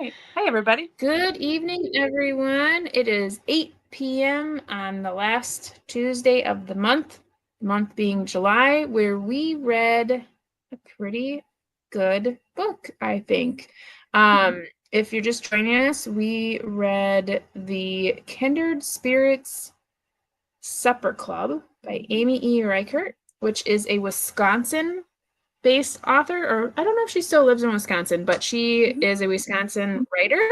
right. Hi, everybody. Good evening, everyone. It is 8 p.m. on the last Tuesday of the month being July, where we read a pretty good book, I think. If you're just joining us, we read the Kindred Spirits Supper Club by Amy E. Reichert, which is a Wisconsin-based author, or I don't know if she still lives in Wisconsin, but she is a Wisconsin writer.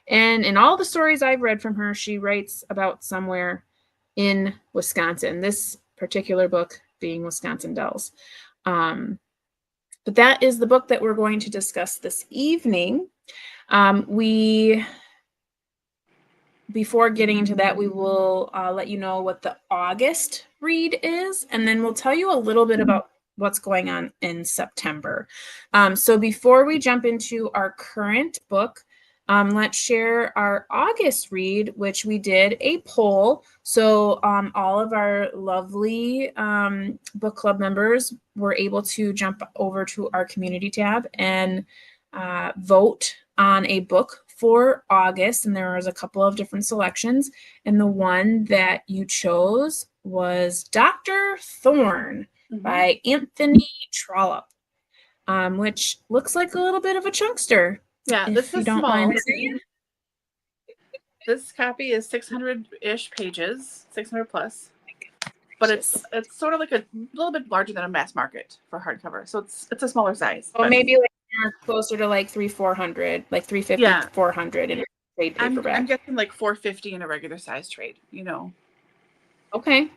And in all the stories I've read from her, she writes about somewhere in Wisconsin, this particular book being Wisconsin Dells. But that is the book that we're going to discuss this evening. Before getting into that, we will let you know what the August read is, and then we'll tell you a little bit about what's going on in September. So before we jump into our current book, let's share our August read, which we did a poll. So all of our lovely book club members were able to jump over to our community tab and vote on a book for August. And there was a couple of different selections. And the one that you chose was Dr. Thorne by Anthony Trollope, which looks like a little bit of a chunkster. Yeah, this is small. This copy is 600-ish pages, 600 plus. But it's sort of like a little bit larger than a mass market for hardcover. So it's a smaller size. Well, maybe like closer to like 300-400, like 350 400 in a trade paperback. I'm guessing like 450 in a regular size trade, Okay.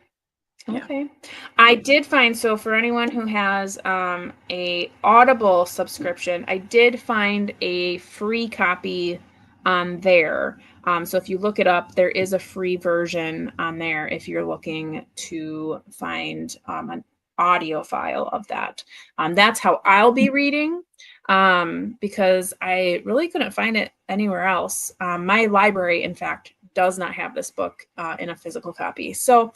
I did find, so for anyone who has a Audible subscription, I did find a free copy on there. So if you look it up, there is a free version on there if you're looking to find an audio file of that. That's how I'll be reading, because I really couldn't find it anywhere else. My library, in fact, does not have this book in a physical copy. So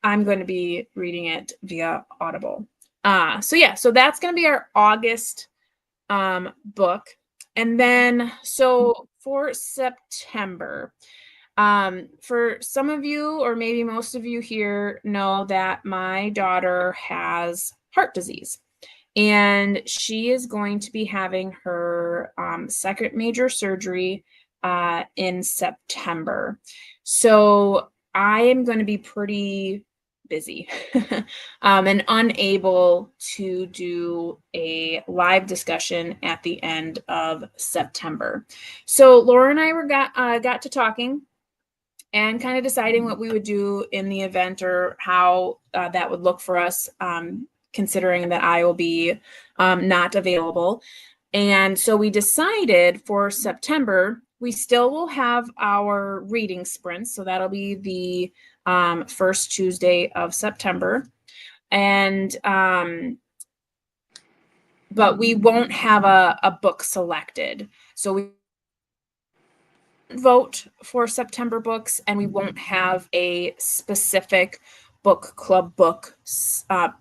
I'm going to be reading it via Audible. So that's going to be our August book. And then, so for September, for some of you, or maybe most of you here, know that my daughter has heart disease. And she is going to be having her second major surgery in September. So I am going to be pretty busy and unable to do a live discussion at the end of September. So Laura and I got to talking and kind of deciding what we would do in the event, or how that would look for us, considering that I will be not available. And so we decided for September, we still will have our reading sprints. So that'll be the first Tuesday of September. And but we won't have a book selected. So we vote for September books, and we won't have a specific book club book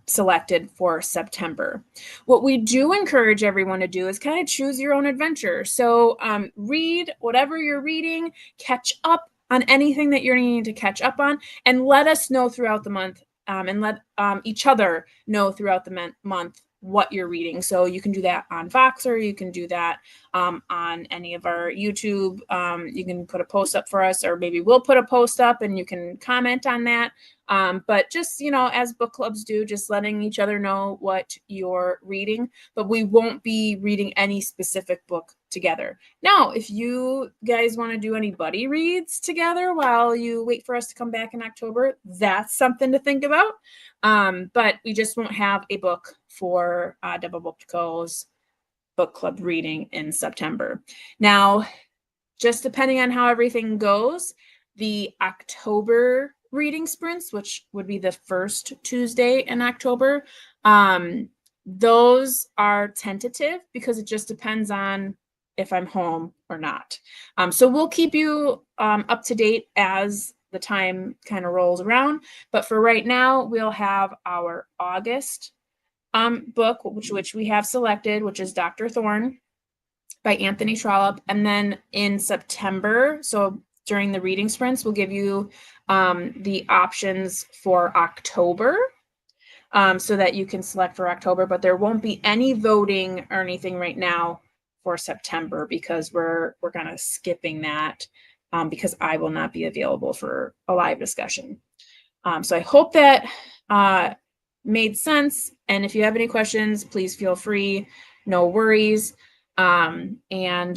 selected for September. What we do encourage everyone to do is kind of choose your own adventure. So read whatever you're reading, catch up on anything that you're needing to catch up on, and let us know throughout the month, and let each other know throughout the month what you're reading. So you can do that on Voxer, you can do that on any of our YouTube. You can put a post up for us, or maybe we'll put a post up and you can comment on that. But just, as book clubs do, just letting each other know what you're reading. But we won't be reading any specific book together. Now, if you guys want to do any buddy reads together while you wait for us to come back in October, that's something to think about. But we just won't have a book for DoubleBookedCo's book club reading in September. Now, just depending on how everything goes, the October reading sprints, which would be the first Tuesday in October, those are tentative because it just depends on if I'm home or not. So we'll keep you up to date as the time kind of rolls around. But for right now, we'll have our August book, which we have selected, which is Dr. Thorne. by Anthony Trollope. And then in September, so during the reading sprints, we'll give you the options for October, so that you can select for October, but there won't be any voting or anything right now for September because we're kind of skipping that because I will not be available for a live discussion. So I hope that made sense. And if you have any questions, please feel free. No worries. And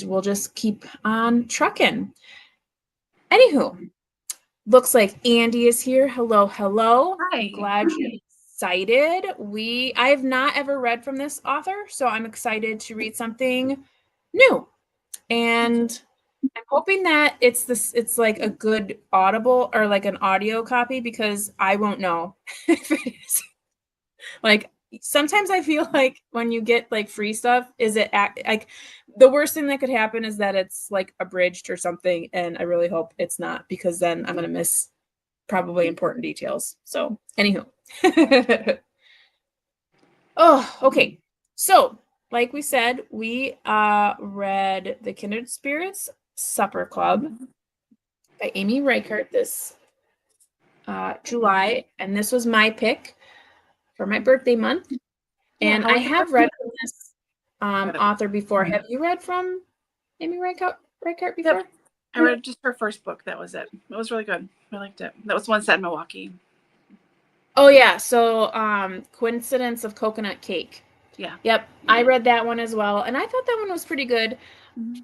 we'll just keep on trucking. Anywho, looks like Andy is here. Hello, hello. Hi. I'm glad you're excited. I have not ever read from this author, so I'm excited to read something new. And I'm hoping that it's like a good Audible or like an audio copy because I won't know if it is. Like sometimes I feel like when you get like free stuff, like the worst thing that could happen is that it's like abridged or something, and I really hope it's not because then I'm gonna miss probably important details. So anywho. Oh, okay. So like we said, we read the Kindred Spirits Supper Club by Amy Reichert this July, and this was my pick for my birthday month. And I have read from this author before. Have you read from Amy Reichert before? Yep. I read just her first book. That was it. It was really good. I liked it. That was one set in Milwaukee. Oh yeah, so Coincidence of Coconut Cake. Yeah. Yep, I read that one as well, and I thought that one was pretty good. Mm-hmm.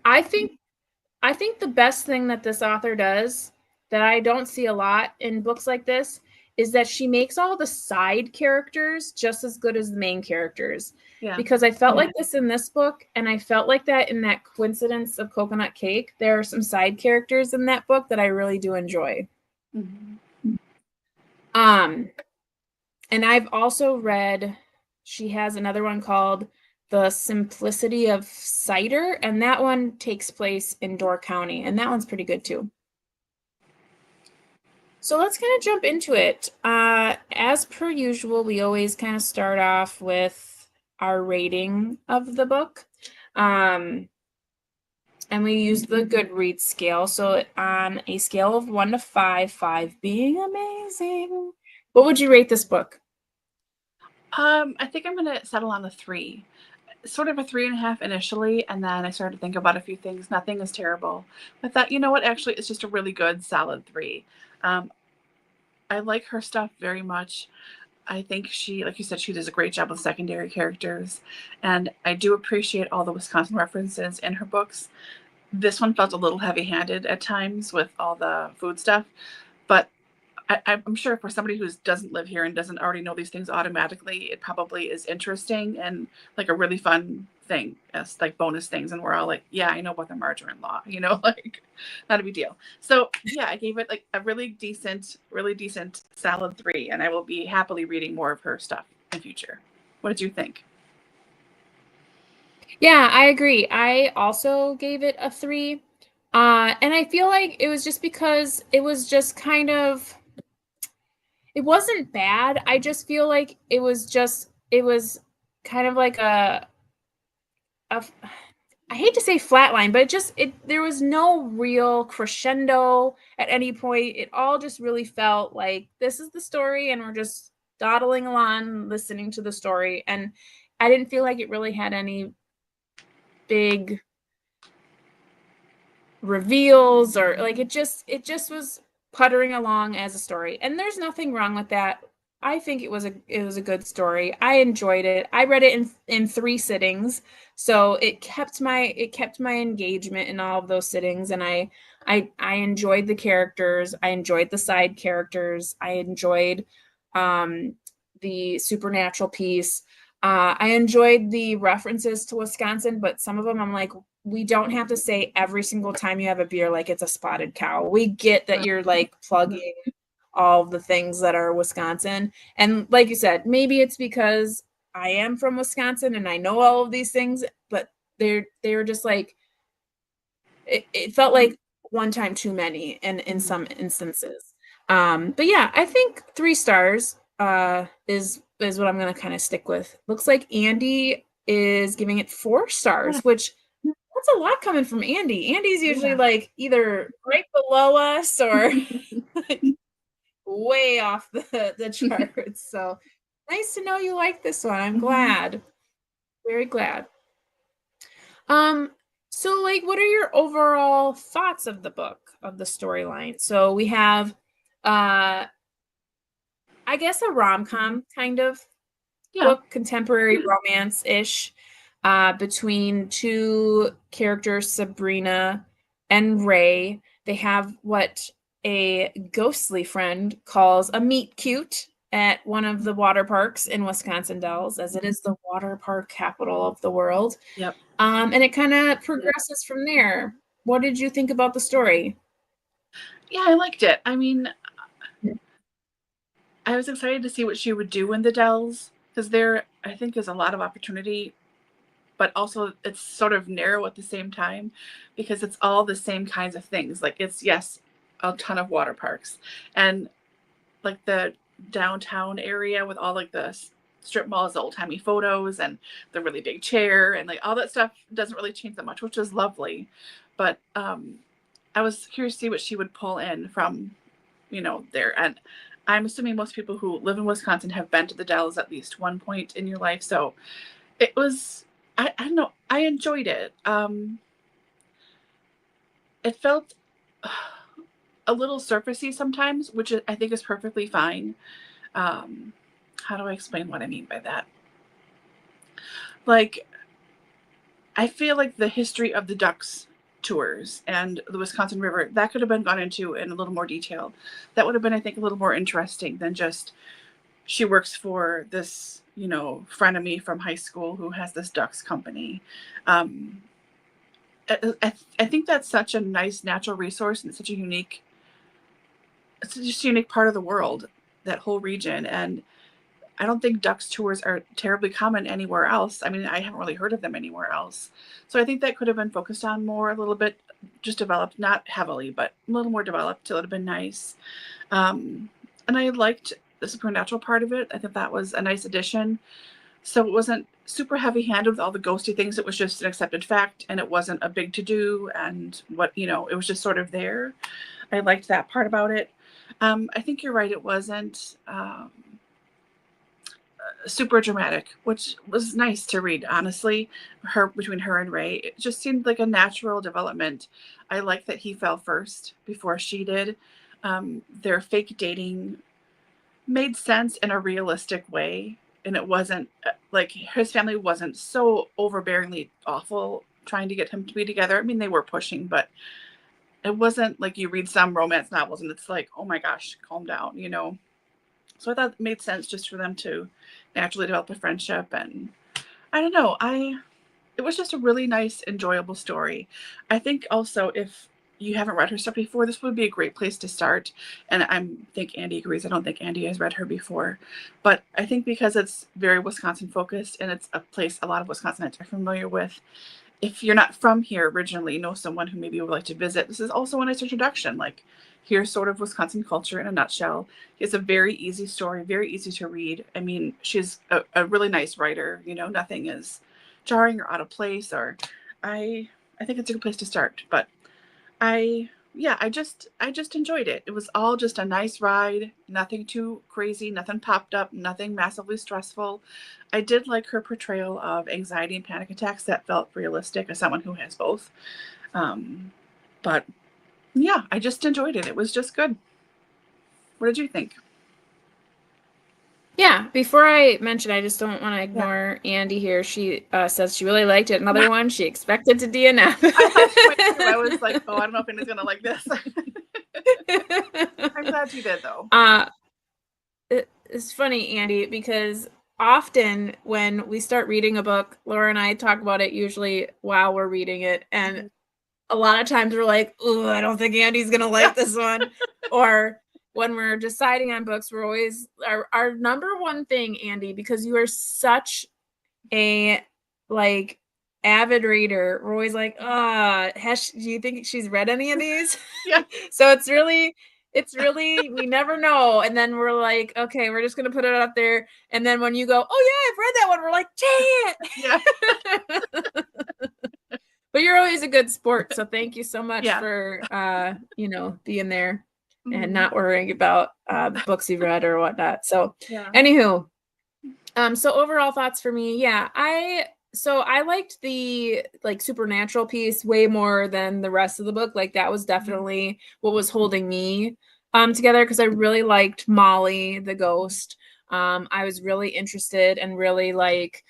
I think the best thing that this author does that I don't see a lot in books like this is that she makes all the side characters just as good as the main characters. Yeah. Because I felt like this in this book, and I felt like that in that Coincidence of Coconut Cake. There are some side characters in that book that I really do enjoy. Mm-hmm. And I've also read, she has another one called The Simplicity of Cider, and that one takes place in Door County, and that one's pretty good too. So let's kind of jump into it. As per usual, we always kind of start off with our rating of the book. And we use the Goodreads scale. So on a scale of 1 to 5, 5 being amazing, what would you rate this book? I think I'm going to settle on a 3. Sort of a 3.5 initially, and then I started to think about a few things. Nothing is terrible. I thought, you know what, actually, it's just a really good, solid 3. I like her stuff very much. I think she, like you said, she does a great job with secondary characters, and I do appreciate all the Wisconsin references in her books. This one felt a little heavy-handed at times with all the food stuff, but I'm sure for somebody who doesn't live here and doesn't already know these things automatically, it probably is interesting and like a really fun thing as like bonus things. And we're all like, yeah, I know about the margarine law, like not a big deal. So yeah, I gave it like a really decent solid 3. And I will be happily reading more of her stuff in the future. What did you think? Yeah, I agree. I also gave it a 3. And I feel like it was just because it was just kind of, it wasn't bad. I just feel like it was kind of like I hate to say flatline, but there was no real crescendo at any point. It all just really felt like this is the story and we're just dawdling along, listening to the story. And I didn't feel like it really had any big reveals or like it just was puttering along as a story, and there's nothing wrong with that. I think it was a good story. I enjoyed it. I read it in 3 sittings, so it kept my engagement in all of those sittings, and I enjoyed the characters. I enjoyed the side characters. I enjoyed the supernatural piece. I enjoyed the references to Wisconsin, but some of them I'm like, we don't have to say every single time you have a beer like it's a spotted cow. We get that you're like plugging all the things that are Wisconsin. And like you said, maybe it's because I am from Wisconsin and I know all of these things, but they were just like, it felt like one time too many in some instances. But yeah, I think 3 stars is what I'm going to kind of stick with. Looks like Andy is giving it 4 stars, which That's a lot coming from Andy. Andy's usually Yeah. like either right below us or like way off the charts. So nice to know you like this one. I'm glad. Very glad. So like what are your overall thoughts of the book, of the storyline? So we have I guess a rom-com kind of book, contemporary romance-ish, between two characters, Sabrina and Ray. They have what a ghostly friend calls a meet cute at one of the water parks in Wisconsin Dells, as it is the water park capital of the world. Yep. And it kind of progresses from there. What did you think about the story? Yeah, I liked it. I mean, I was excited to see what she would do in the Dells, because there, I think, is a lot of opportunity, but also it's sort of narrow at the same time, because it's all the same kinds of things. Like, it's, yes, a ton of water parks, and like the downtown area with all like the strip malls, the old timey photos, and the really big chair, and like all that stuff doesn't really change that much, which is lovely. But I was curious to see what she would pull in from, there. And I'm assuming most people who live in Wisconsin have been to the Dells at least one point in your life. So it was, I don't know, I enjoyed it. It felt a little surfacey sometimes, which I think is perfectly fine. How do I explain what I mean by that? Like, I feel like the history of the Ducks tours and the Wisconsin River, that could have been gone into in a little more detail. That would have been, I think, a little more interesting than just she works for this, frenemy from high school who has this Ducks company. I think that's such a nice natural resource, and such a unique, it's just a unique part of the world, that whole region. And I don't think Ducks tours are terribly common anywhere else. I mean, I haven't really heard of them anywhere else. So I think that could have been focused on more, a little bit, just developed, not heavily, but a little more developed. It would have been nice. And I liked the supernatural part of it. I thought that was a nice addition. So it wasn't super heavy handed with all the ghosty things. It was just an accepted fact, and it wasn't a big to do. And it was just sort of there. I liked that part about it. I think you're right. It wasn't super dramatic, which was nice to read, honestly. Between her and Ray, it just seemed like a natural development. I like that he fell first before she did. Their fake dating made sense in a realistic way, and it wasn't like his family wasn't so overbearingly awful trying to get him to be together. I mean, they were pushing, but it wasn't like you read some romance novels and it's like, oh my gosh, calm down, So I thought it made sense just for them to naturally develop a friendship. And I don't know, it was just a really nice, enjoyable story. I think also, if you haven't read her stuff before, this would be a great place to start. And I think Andy agrees. I don't think Andy has read her before, but I think because it's very Wisconsin focused, and it's a place a lot of Wisconsinites are familiar with, if you're not from here originally, know someone who maybe would like to visit, this is also a nice introduction. Like, here's sort of Wisconsin culture in a nutshell. It's a very easy story, very easy to read. I mean, she's a really nice writer. Nothing is jarring or out of place. Or I think it's a good place to start. But I just enjoyed it. It was all just a nice ride. Nothing too crazy. Nothing popped up. Nothing massively stressful. I did like her portrayal of anxiety and panic attacks. That felt realistic as someone who has both. But yeah, I just enjoyed it. It was just good. What did you think? Yeah, before I mention, I just don't want to ignore Andy here. She says she really liked it. Another one she expected to DNF. I thought she might too. I was like, oh, I don't know if Andy's going to like this. I'm glad you did, though. It's funny, Andy, because often when we start reading a book, Laura and I talk about it usually while we're reading it. And a lot of times we're like, oh, I don't think Andy's going to like this one. Or when we're deciding on books, we're always our number one thing, Andy, because you are such a avid reader. We're always like, do you think she's read any of these? Yeah. So it's really, we never know. And then we're like, okay, we're just going to put it out there. And then when you go, oh yeah, I've read that one, we're like, dang it. Yeah. But you're always a good sport, so thank you so much Yeah. for being there and Mhm. not worrying about books you've read or whatnot. So Yeah. anywho, so overall thoughts for me, yeah, I liked the like supernatural piece way more than the rest of the book. Like that was definitely what was holding me together, because I really liked Molly the ghost. I was really interested and really like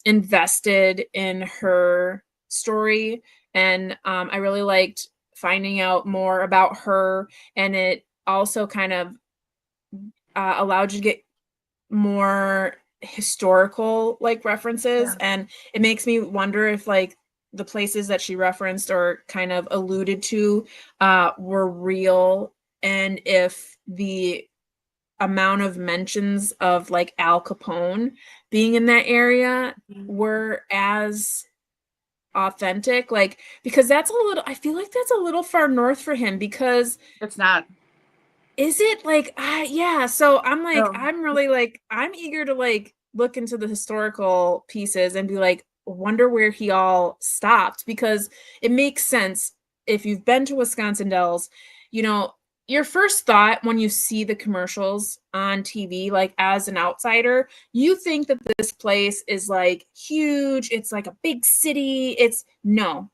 invested in her story, and I really liked finding out more about her, and it also kind of allowed you to get more historical like references, Yeah. and it makes me wonder if like the places that she referenced or kind of alluded to were real, and if the amount of mentions of like Al Capone being in that area Mhm. were as authentic, like, because that's a little, I feel like that's a little far north for him, because It's not. is it like, yeah. So I'm like, No. I'm really like, I'm eager to like look into the historical pieces and be like, wonder where he all stopped, because it makes sense if you've been to Wisconsin Dells, you know, your first thought when you see the commercials on TV, like as an outsider, you think that this place is like huge. It's like a big city. It's no,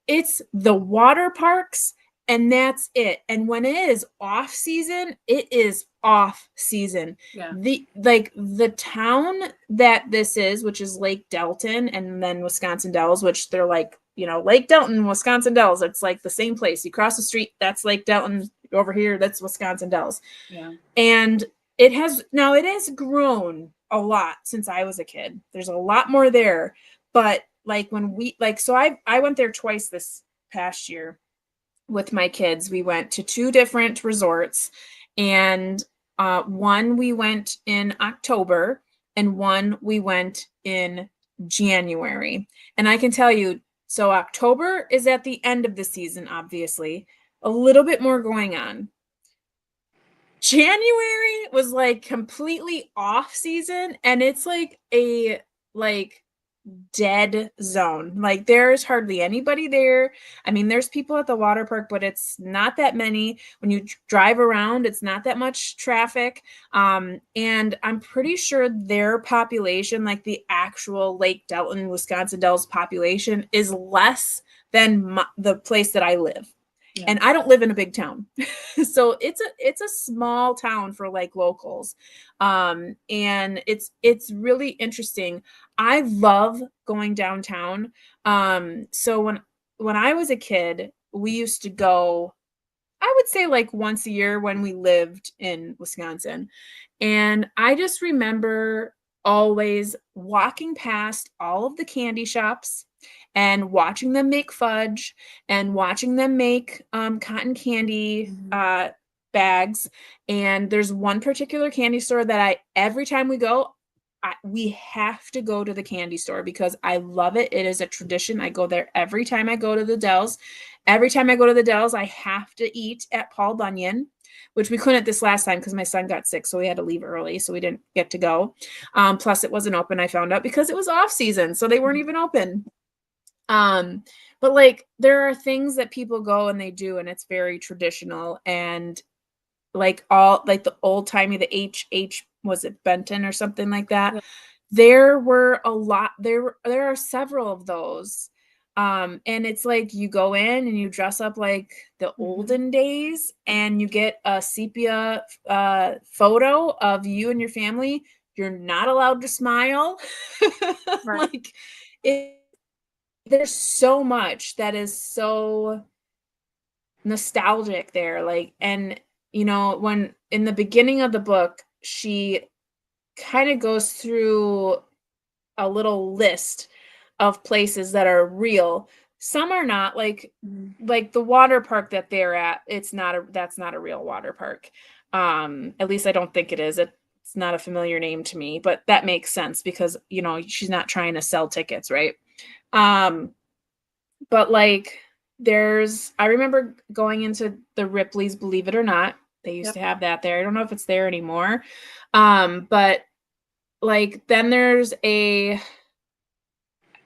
it's the water parks, and that's it. And when it is off season, it is off season. Yeah. The town that this is, which is Lake Delton, and then Wisconsin Dells, which they're like, Lake Delton, Wisconsin Dells, it's like the same place. You cross the street, that's Lake Delton. Over here, that's Wisconsin Dells. Yeah. And it has grown a lot since I was a kid. There's a lot more there, but like when we like, so I went there twice this past year with my kids. We went to two different resorts, and one we went in October, and one we went in January. And I can tell you, so October is at the end of the season, obviously, a little bit more going on. January was like completely off season, and it's like a like dead zone. Like there's hardly anybody there. I mean, there's people at the water park, but it's not that many. When you drive around, it's not that much traffic. And I'm pretty sure their population, like the actual Lake Delton, Wisconsin Dells population, is less than the place that I live. Yeah. And I don't live in a big town. So it's a small town for like locals. And it's really interesting. I love going downtown. So when I was a kid, we used to go, I would say like once a year when we lived in Wisconsin. And I just remember always walking past all of the candy shops and watching them make fudge and watching them make cotton candy bags. And there's one particular candy store that every time we go, we have to go to the candy store because I love it. It is a tradition. I go there every time I go to the Dells. Every time I go to the Dells, I have to eat at Paul Bunyan, which we couldn't this last time because my son got sick, so we had to leave early, so we didn't get to go. Plus, it wasn't open, I found out, because it was off season, so they weren't even open. But like there are things that people go and they do, and it's very traditional, and like all like the old timey, the H was it Benton or something like that. Yeah. There were a lot, there are several of those. And it's like you go in and you dress up like the olden days, and you get a sepia photo of you and your family. You're not allowed to smile. Right. Like there's so much that is so nostalgic there. Like, and when in the beginning of the book, she kind of goes through a little list of places that are real. Some are not, like the water park that they're at. That's not a real water park. At least I don't think it is. It's not a familiar name to me, but that makes sense because, she's not trying to sell tickets, right? But like I remember going into the Ripley's, believe it or not. They used to have that there. I don't know if it's there anymore. But like then there's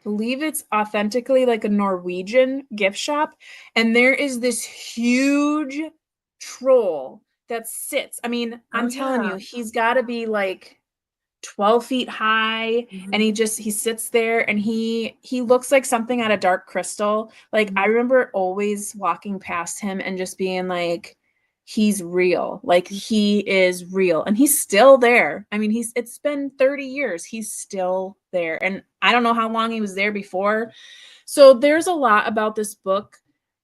believe it's authentically like a Norwegian gift shop. And there is this huge troll that sits. I mean, I'm telling you, he's got to be like 12 feet high, and he sits there, and he looks like something out of Dark Crystal. Like, I remember always walking past him and just being like, he's real. Like, he is real, and he's still there. I mean, it's been 30 years. He's still there. And I don't know how long he was there before. So there's a lot about this book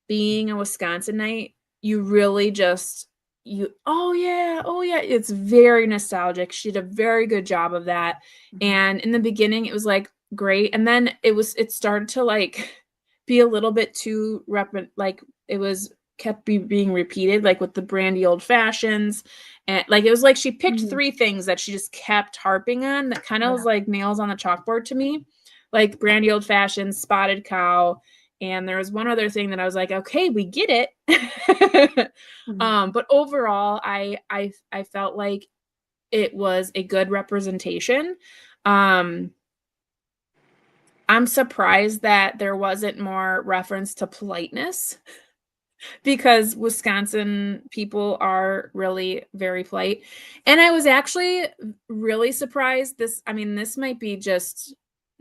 being a Wisconsinite. You really just oh yeah, it's very nostalgic. She did a very good job of that. And in the beginning it was like great, and then it started to like be a little bit too like it was kept being repeated, like with the brandy old fashions, and like it was like she picked three things that she just kept harping on that kind of was like nails on the chalkboard to me, like brandy old fashions, spotted cow, and there was one other thing that I was like, okay, we get it. But overall, I felt like it was a good representation. I'm surprised that there wasn't more reference to politeness, because Wisconsin people are really very polite. And I was actually really surprised. This might be just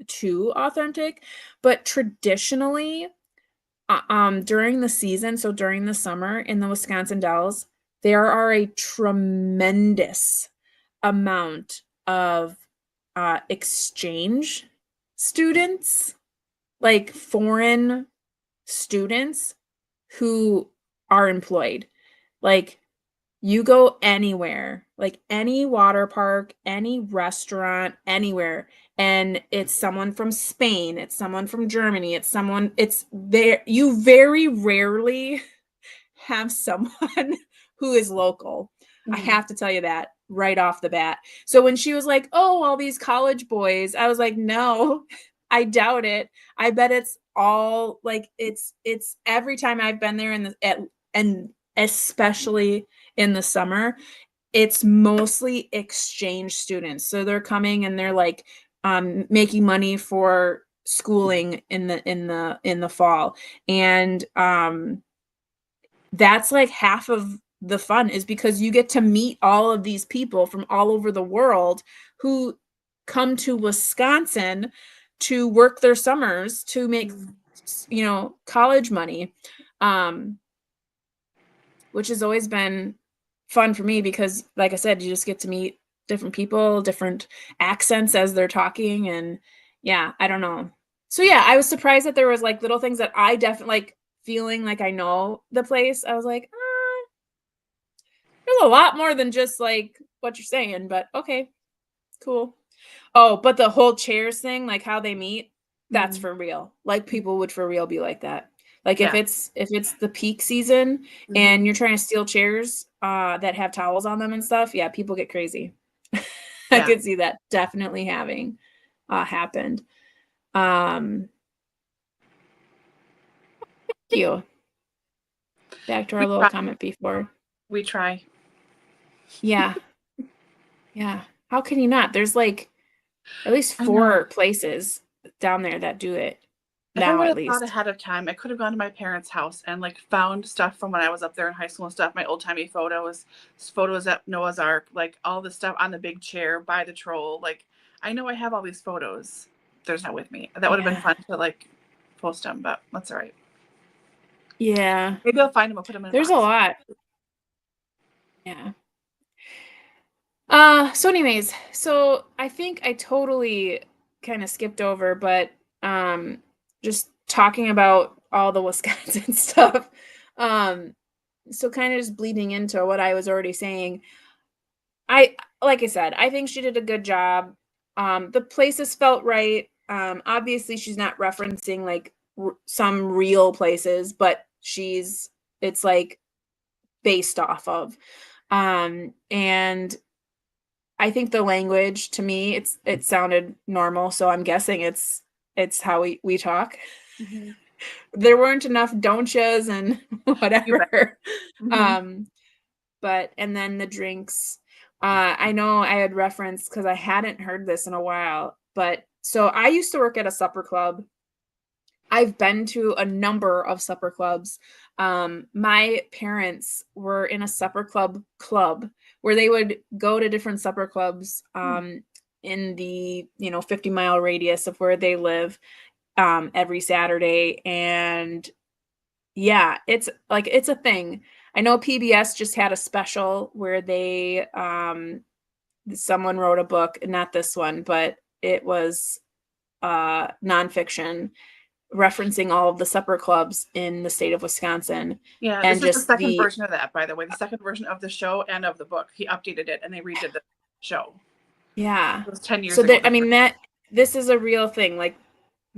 too authentic, but traditionally, during the season, so during the summer in the Wisconsin Dells, there are a tremendous amount of exchange students, like foreign students who are employed. Like, you go anywhere, like any water park, any restaurant, anywhere, and it's someone from Spain, it's someone from Germany, it's there. You very rarely have someone who is local. I have to tell you that right off the bat. So when she was like, oh, all these college boys, I was like, no, I doubt it. I bet it's all like it's every time I've been there and especially in the summer, it's mostly exchange students. So they're coming and they're like making money for schooling in the fall. And that's like half of the fun, is because you get to meet all of these people from all over the world who come to Wisconsin to work their summers to make college money, which has always been fun for me, because like I said, you just get to meet different people, different accents as they're talking. And yeah, I don't know. So yeah, I was surprised that there was like little things that I definitely like, feeling like I know the place. I was like, there's a lot more than just like what you're saying, but okay, cool. Oh, but the whole chairs thing, like how they meet, that's for real. Like, people would for real be like that. Like, if it's the peak season and you're trying to steal chairs that have towels on them and stuff, yeah, people get crazy. I could see that definitely having happened. Thank you. Back to our little comment before. We try. Yeah. Yeah. How can you not? There's like at least 4 places down there that do it. If I Now, would at have thought least. ahead of time, I could have gone to my parents' house and like found stuff from when I was up there in high school and stuff, my old timey photos at Noah's Ark, like all the stuff on the big chair by the troll. Like, I know I have all these photos. There's not with me. That would have been fun to like post them, but that's all right. Yeah. Maybe I'll find them. I'll put them in. There's a lot. Yeah. So anyways, so I think I totally kind of skipped over, but just talking about all the Wisconsin stuff. So kind of just bleeding into what I was already saying. Like I said, I think she did a good job. The places felt right. Obviously she's not referencing like some real places, but it's like based off of. And I think the language, to me, it sounded normal, so I'm guessing it's how we talk. There weren't enough don'tchas and whatever. But and then the drinks. I know I had referenced, because I hadn't heard this in a while, but So I used to work at a supper club. I've been to a number of supper clubs. My parents were in a supper club where they would go to different supper clubs in the 50-mile radius of where they live every Saturday. And yeah, it's a thing. I know PBS just had a special where they someone wrote a book, not this one, but it was nonfiction referencing all of the supper clubs in the state of Wisconsin. Yeah, And this is the just second version of that, by the way. The second version of the show and of the book. He updated it and they redid the show. Yeah. It was 10 years So ago. I mean, this is a real thing. Like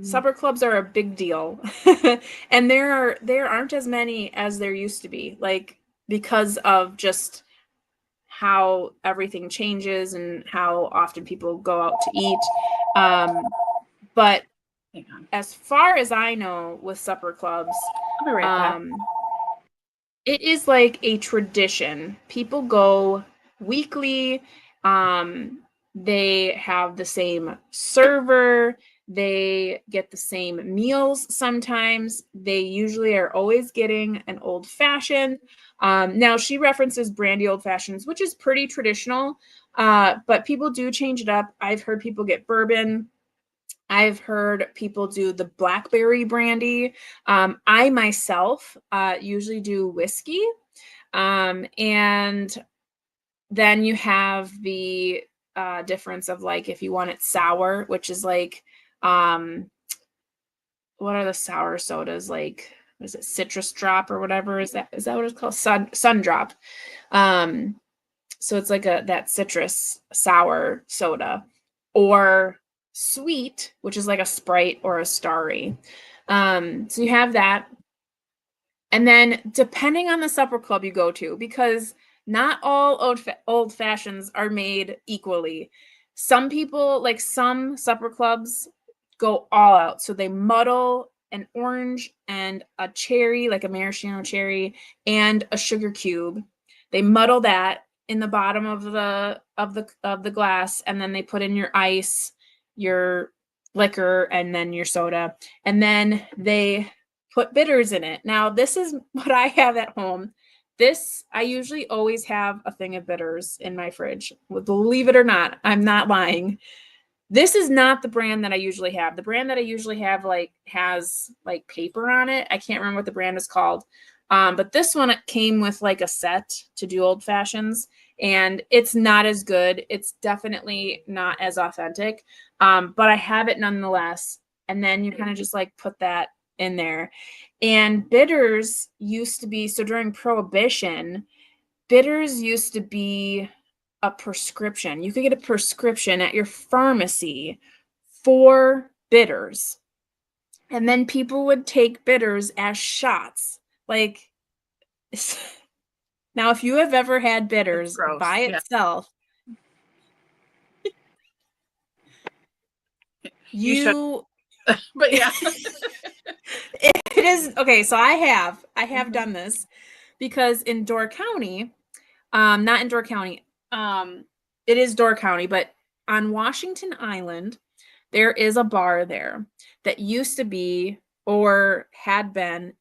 supper clubs are a big deal. And there aren't as many as there used to be, like, because of just how everything changes and how often people go out to eat. But as far as I know with supper clubs, I'll be right back. it is like a tradition. People go weekly. They have the same server. They get the same meals sometimes. They usually are always getting an old fashioned. Now she references brandy old fashions, which is pretty traditional, but people do change it up. I've heard people get bourbon. I've heard people do the blackberry brandy. I myself usually do whiskey. And then you have the difference of, like, if you want it sour, which is like, what are the sour sodas? Like, what is it? Citrus drop or whatever. Is that what it's called? Sun drop. So it's like that citrus sour soda, or sweet, which is like a Sprite or a Starry. So you have that. And then depending on the supper club you go to, because not all old fashions are made equally. Some people, like some supper clubs, go all out. So they muddle an orange and a cherry, like a maraschino cherry, and a sugar cube. They muddle that in the bottom of the glass, and then they put in your ice, your liquor, and then your soda, and then they put bitters in it. Now, this is what I have at home. I usually always have a thing of bitters in my fridge. Believe it or not, I'm not lying. This is not the brand that I usually have. The brand that I usually have has like paper on it. I can't remember what the brand is called. But this one, it came with like a set to do old fashions, and it's not as good. It's definitely not as authentic. But I have it nonetheless. And then you kind of just like put that in there. And bitters used to be, so during Prohibition, bitters used to be a prescription. You could get a prescription at your pharmacy for bitters. And then people would take bitters as shots. Like, now, if you have ever had bitters by itself, you but yeah. It is okay. So I have done this, because in Door County, not in Door County, it is Door County, but on Washington Island, there is a bar there that used to be, or had been,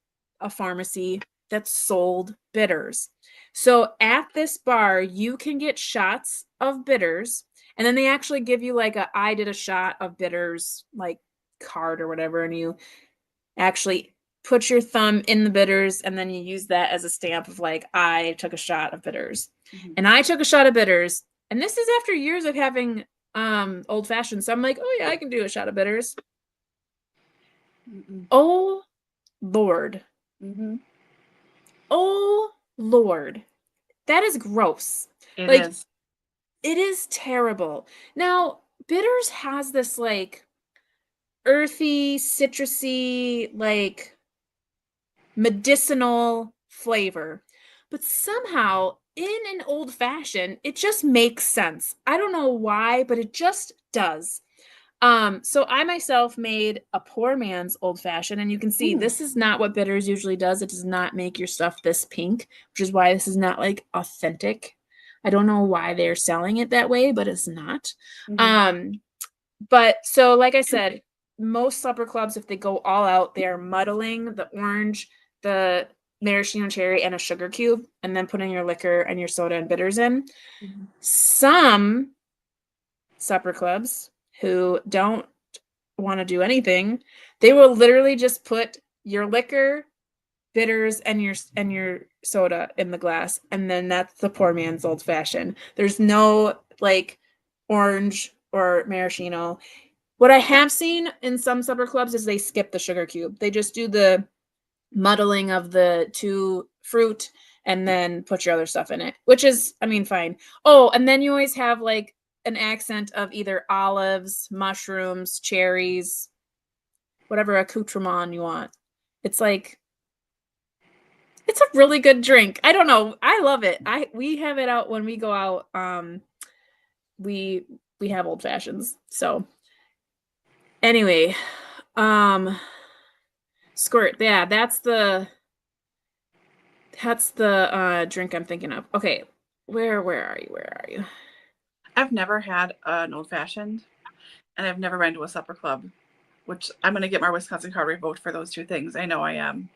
a pharmacy that sold bitters. So at this bar, you can get shots of bitters, and then they actually give you like I did a shot of bitters, like, card or whatever, and you actually put your thumb in the bitters, and then you use that as a stamp of like, I took a shot of bitters. And I took a shot of bitters, and this is after years of having old fashioned. So I'm like, oh yeah, I can do a shot of bitters. Oh Lord. Oh Lord. That is gross. It is. It is terrible. Now, bitters has this like earthy, citrusy, like medicinal flavor, but somehow in an old fashioned, it just makes sense. I don't know why, but it just does. So I myself made a poor man's old fashioned, and you can see this is not what bitters usually does. It does not make your stuff this pink, which is why this is not like authentic. I don't know why they're selling it that way, but it's not. But so, like I said, most supper clubs, if they go all out, they are muddling the orange, the maraschino cherry, and a sugar cube, and then putting your liquor and your soda and bitters in. Mhm. Some supper clubs who don't want to do anything, they will literally just put your liquor, bitters, and your soda in the glass, and then that's the poor man's old fashioned. There's no like orange or maraschino. What I have seen in some supper clubs is they skip the sugar cube. They just do the muddling of the two fruit and then put your other stuff in it, which is, I mean, fine. Oh, and then you always have like an accent of either olives, mushrooms, cherries, whatever accoutrement you want. It's like, it's a really good drink. I don't know. I love it. We have it out when we go out. We have old fashions. So anyway, squirt. Yeah, that's the drink I'm thinking of. Okay, where are you? Where are you? I've never had an old fashioned, and I've never been to a supper club, which I'm going to get my Wisconsin card revoked for those two things. I know I am,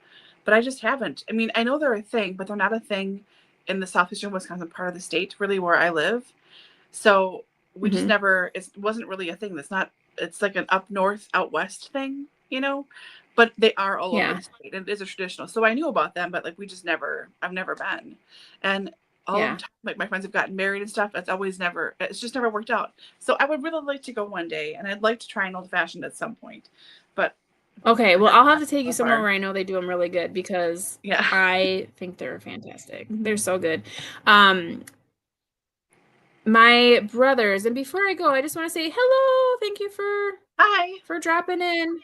but I just haven't. I mean, I know they're a thing, but they're not a thing in the southeastern Wisconsin part of the state, really, where I live. So we just Mm-hmm. never. It wasn't really a thing. That's not. It's like an up north, out west thing, you know. But they are all over Yeah, the state. And it is a traditional. So I knew about them, but like we just never. I've never been, and all the yeah. time, like my friends have gotten married and stuff. It's always never. It's just never worked out. So I would really like to go one day, and I'd like to try an old fashioned at some point, but Okay, I well, haven't I'll have to gotten take you so somewhere far. where I know they do them really good because Yeah. I think they're fantastic. They're Mhm. so good. Um, my brothers, and before I go, I just want to say hello. Thank you Hi. for dropping in.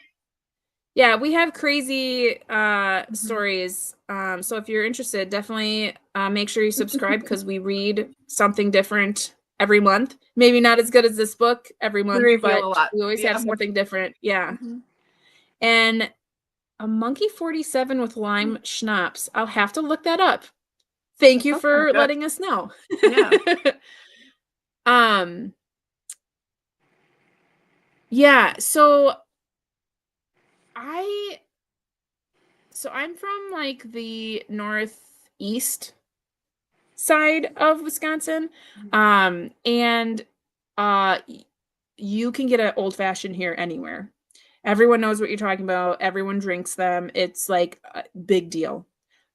Yeah, we have crazy Mhm. stories. So if you're interested, definitely make sure you subscribe because we read something different every month. Maybe not as good as this book every We month, reveal a but lot. we always have Yeah. something different. Yeah. Mhm. And a monkey 47 with lime schnapps. I'll have to look that up. Thank That you sounds kind of for good. letting us know. Yeah. um yeah, I I'm from like the northeast side of Wisconsin. Mhm. And you can get an old fashioned here anywhere. Everyone knows what you're talking about. Everyone drinks them. It's like a big deal.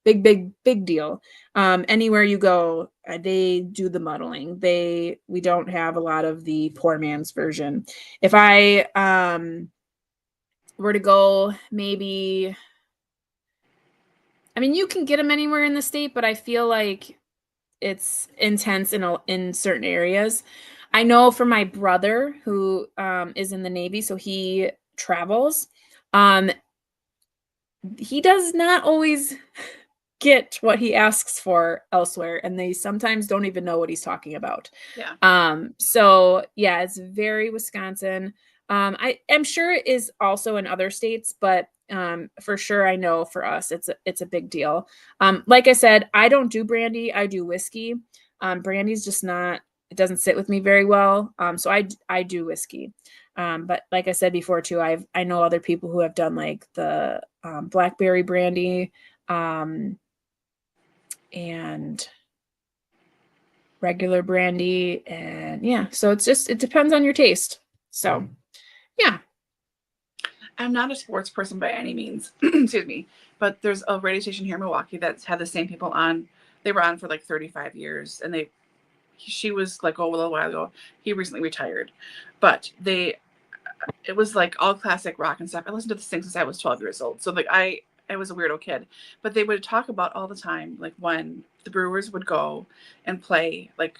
Big deal. Anywhere you go, they do the muddling. We don't have a lot of the poor man's version. If I were to go, maybe, I mean, you can get them anywhere in the state, but I feel like it's intense in certain areas. I know for my brother who is in the Navy, so he travels. Um, he does not always get what he asks for elsewhere, and they sometimes don't even know what he's talking about. Yeah. So yeah, it's very Wisconsin. I am sure it is also in other states, but for sure I know for us it's a big deal. Like I said, I don't do brandy, I do whiskey. Brandy's just not, it doesn't sit with me very well. So I do whiskey. But like I said before too, I know other people who have done like the blackberry brandy, um, and regular brandy, and yeah, so it depends on your taste. So yeah. I'm not a sports person by any means. Excuse me. But there's a radio station here in Milwaukee that's had the same people on. They were on for like 35 years, and she was like, oh, a little while ago. He recently retired, but it was like all classic rock and stuff. I listened to this thing since I was 12 years old. So like I was a weirdo kid, but they would talk about all the time, like when the Brewers would go and play, like,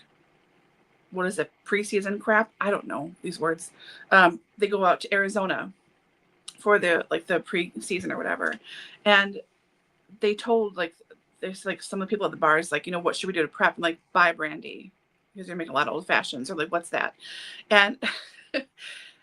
what is it, preseason crap? I don't know these words. They go out to Arizona for the preseason or whatever, and they told, like, there's like some of the people at the bars, like, what should we do to prep? And like, buy brandy because they're making a lot of old fashions, or like, what's that? And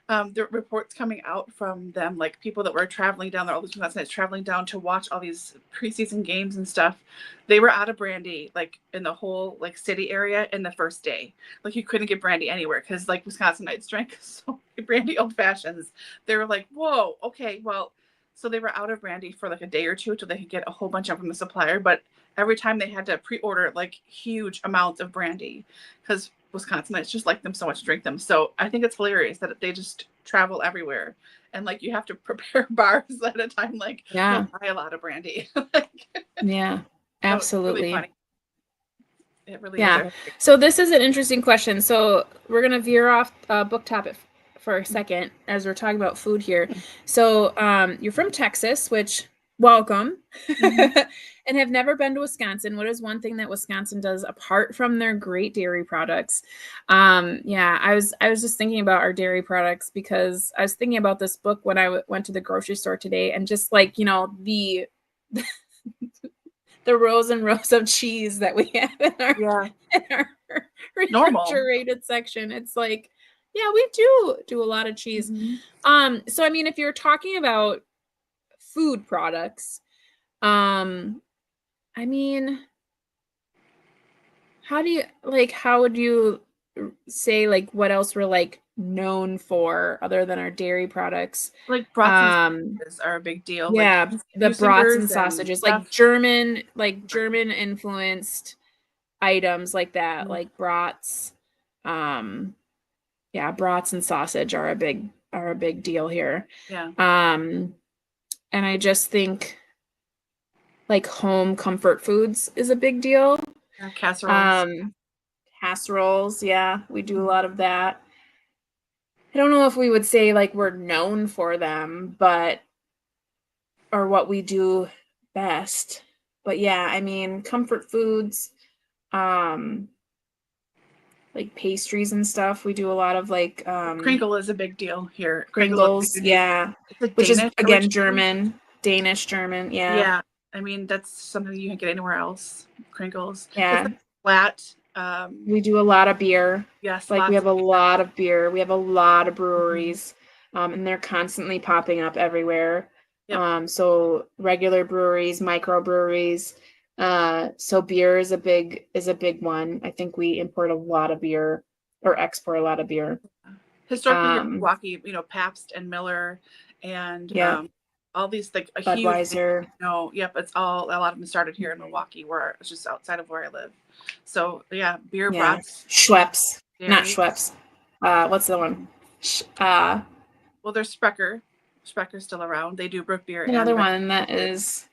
The reports coming out from them, like people that were traveling down there, all these last nights traveling down to watch all these preseason games and stuff, they were out of brandy, like in the whole like city area in the first day. Like you couldn't get brandy anywhere because like Wisconsinites drank so many brandy old fashions. They were like, whoa, okay, well, so they were out of brandy for like a day or two until they could get a whole bunch of from the supplier. But every time they had to pre-order like huge amounts of brandy because Wisconsinites just like them so much to drink them. So I think it's hilarious that they just travel everywhere. And like you have to prepare bars at a time, like Yeah. you'll buy a lot of brandy. Yeah, absolutely. Really funny. It really Yeah. is. So this is an interesting question. So we're going to veer off book topic for a second as we're talking about food here. So you're from Texas, which welcome, and have never been to Wisconsin. What is one thing that Wisconsin does apart from their great dairy products? Yeah, I was just thinking about our dairy products because I was thinking about this book when I went to the grocery store today, and just like, you know, the rows and rows of cheese that we have in our refrigerated section. It's like, yeah, we do a lot of cheese. So I mean, if you're talking about food products, I mean, how would you say like what else we're like known for other than our dairy products? Like brats and sausages are a big deal. Yeah, like the brats and and sausages, stuff. like German influenced items like that, like brats. Yeah, brats and sausage are a big deal here. Yeah. And I just think like home comfort foods is a big deal. Yeah, casseroles. Casseroles, yeah, we do a lot of that. I don't know if we would say like we're known for them, but or what we do best. But yeah, I mean, comfort foods, like pastries and stuff. We do a lot of like Crinkle is a big deal here. Kringles, yeah, which is again Danish German, yeah. Yeah, I mean that's something you can't get anywhere else. Crinkles, yeah, it's flat. We do a lot of beer. Yes, like we have a lot of beer. We have a lot of breweries, and they're constantly popping up everywhere. Yep. So regular breweries, microbreweries. So beer is a big one. I think we import a lot of beer or export a lot of beer. Historically, in Milwaukee, you know, Pabst and Miller and all these like a Budweiser. Huge, it's all a lot of them started here in Milwaukee, where it's just outside of where I live. So yeah, beer, brats, Schweppes, dairy. Not Schweppes. What's the one? Well, there's Sprecher. Sprecher's still around. They do root beer. Another one that is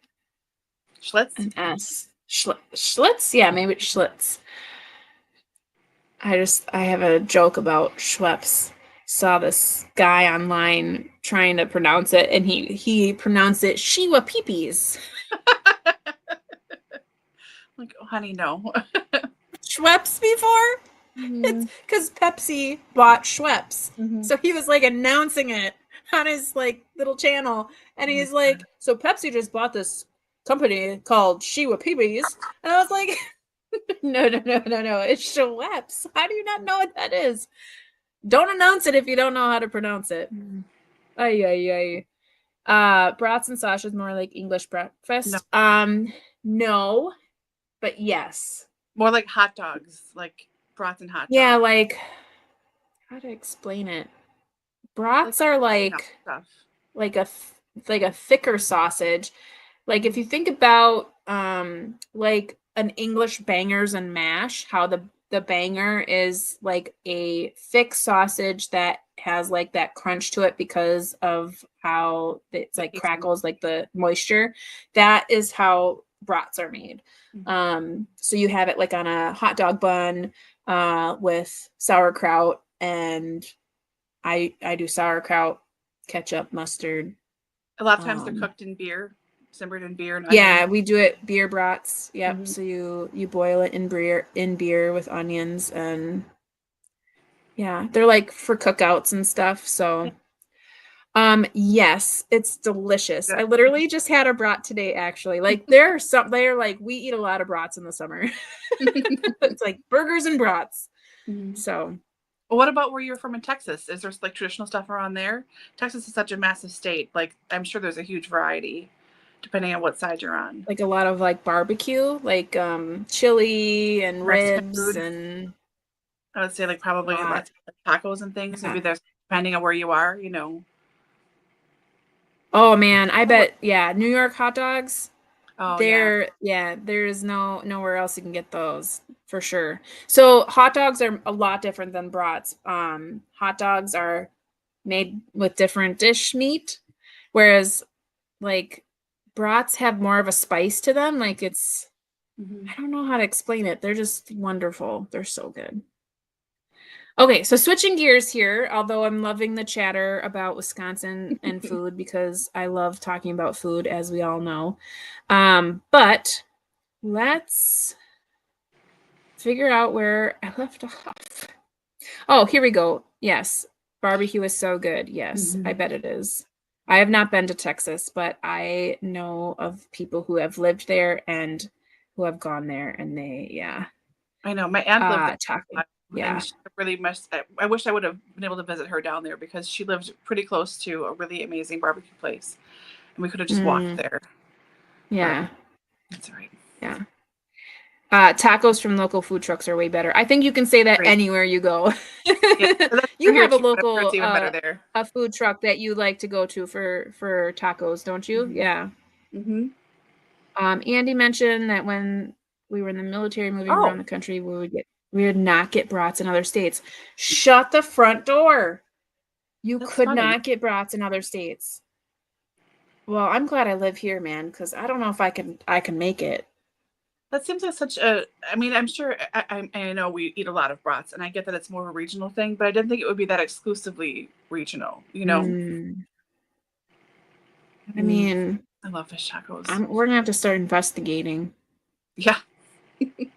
Schlitz. An S. Schlitz? Yeah, maybe it's Schlitz. I have a joke about Schweppes. Saw this guy online trying to pronounce it, and he pronounced it Shiwa Peepees. Like, oh, honey, no. Schweppes before? It's because Pepsi bought Schweppes. So he was like announcing it on his like little channel, and he's like, so Pepsi just bought this company called Shiwa Peepees, and I was like, no, it's Schweppes. How do you not know what that is? Don't announce it if you don't know how to pronounce it. Ay. Brats and sausages, more like English breakfast. No, but yes. More like hot dogs, like brats and hot dogs. Yeah, like how to explain it? Brats are like a thicker sausage. Like if you think about like an English bangers and mash, how the banger is like a thick sausage that has like that crunch to it because of how it's like crackles, like the moisture. That is how brats are made. So you have it like on a hot dog bun with sauerkraut, and I do sauerkraut, ketchup, mustard. A lot of times they're cooked in beer, simmered in beer. Yeah, we do it beer brats. Yep. So you boil it in beer with onions, and yeah, they're like for cookouts and stuff. So yes, it's delicious. I literally just had a brat today, actually. Like they're like, we eat a lot of brats in the summer. It's like burgers and brats. So Well, what about where you're from in Texas? Is there like traditional stuff around there? Texas is such a massive state. Like, I'm sure there's a huge variety depending on what side you're on. Like a lot of like barbecue, like chili and Mexican ribs food, and I would say like probably lot. lots of like, tacos and things. Yeah. Maybe there's depending on where you are, you know. Oh man, I Oh, bet, yeah, New York hot dogs. oh yeah. There's nowhere else you can get those for sure. So hot dogs are a lot different than brats. Hot dogs are made with different dish meat, whereas like brats have more of a spice to them. Like Hmm. I don't know how to explain it. They're just wonderful. They're so good. Okay, so switching gears here, although I'm loving the chatter about Wisconsin and food because I love talking about food, as we all know. But let's figure out where I left off. Oh, here we go. Yes, barbecue is so good. Yes, I bet it is. I have not been to Texas, but I know of people who have lived there and who have gone there, and yeah. I know my aunt lived there, Taco. and Yeah. she really must. I wish I would have been able to visit her down there because she lived pretty close to a really amazing barbecue place, and we could have just walked there. But Yeah. that's all right. Yeah. Tacos from local food trucks are way better. I think you can say that Great. anywhere you go. Yeah, that's You true here have a too. But I'm sure it's local even better there. a food truck that you like to go to for tacos, don't you? Mm-hmm. Yeah. Mm-hmm. Andy mentioned that when we were in the military moving around Oh, the country, we would not get brats in other states. Shut the front door. You that's could funny. not get brats in other states. Well, I'm glad I live here, man, because I don't know if I can make it. That seems like such a. I mean, I'm sure. I know we eat a lot of brats, and I get that it's more of a regional thing, but I didn't think it would be that exclusively regional. You know. Mm, I Mm, mean, I love fish tacos. we're gonna have to start investigating Yeah.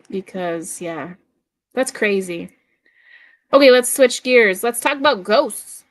because yeah, that's crazy. Okay, let's switch gears. Let's talk about ghosts.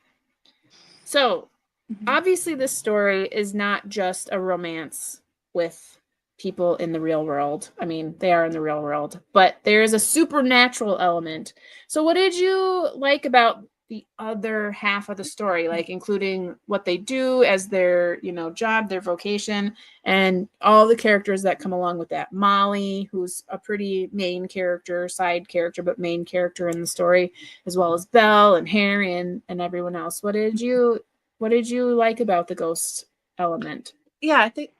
So, Mhm. obviously this story is not just a romance with people in the real world. I mean, they are in the real world, but there is a supernatural element. So what did you like about the other half of the story, like including what they do as their, job, their vocation, and all the characters that come along with that? Molly, who's a pretty main character, side character, but main character in the story, as well as Belle and Harry and everyone else. What did you like about the ghost element? Yeah, I think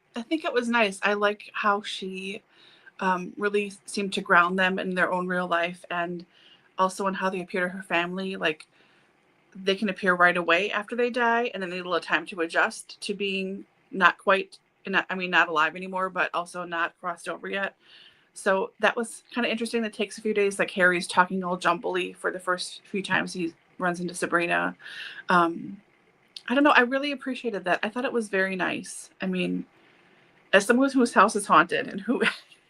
it was nice. I like how she really seemed to ground them in their own real life, and also in how they appear to her family. Like they can appear right away after they die, and then they need a little time to adjust to being not quite, not, I mean, not alive anymore, but also not crossed over yet. So that was kind of interesting. That takes a few days. Like Harry's talking all jumbly for the first few times he runs into Sabrina. Um, I don't know. I really appreciated that. I thought it was very nice. I mean, as someone whose house is haunted and who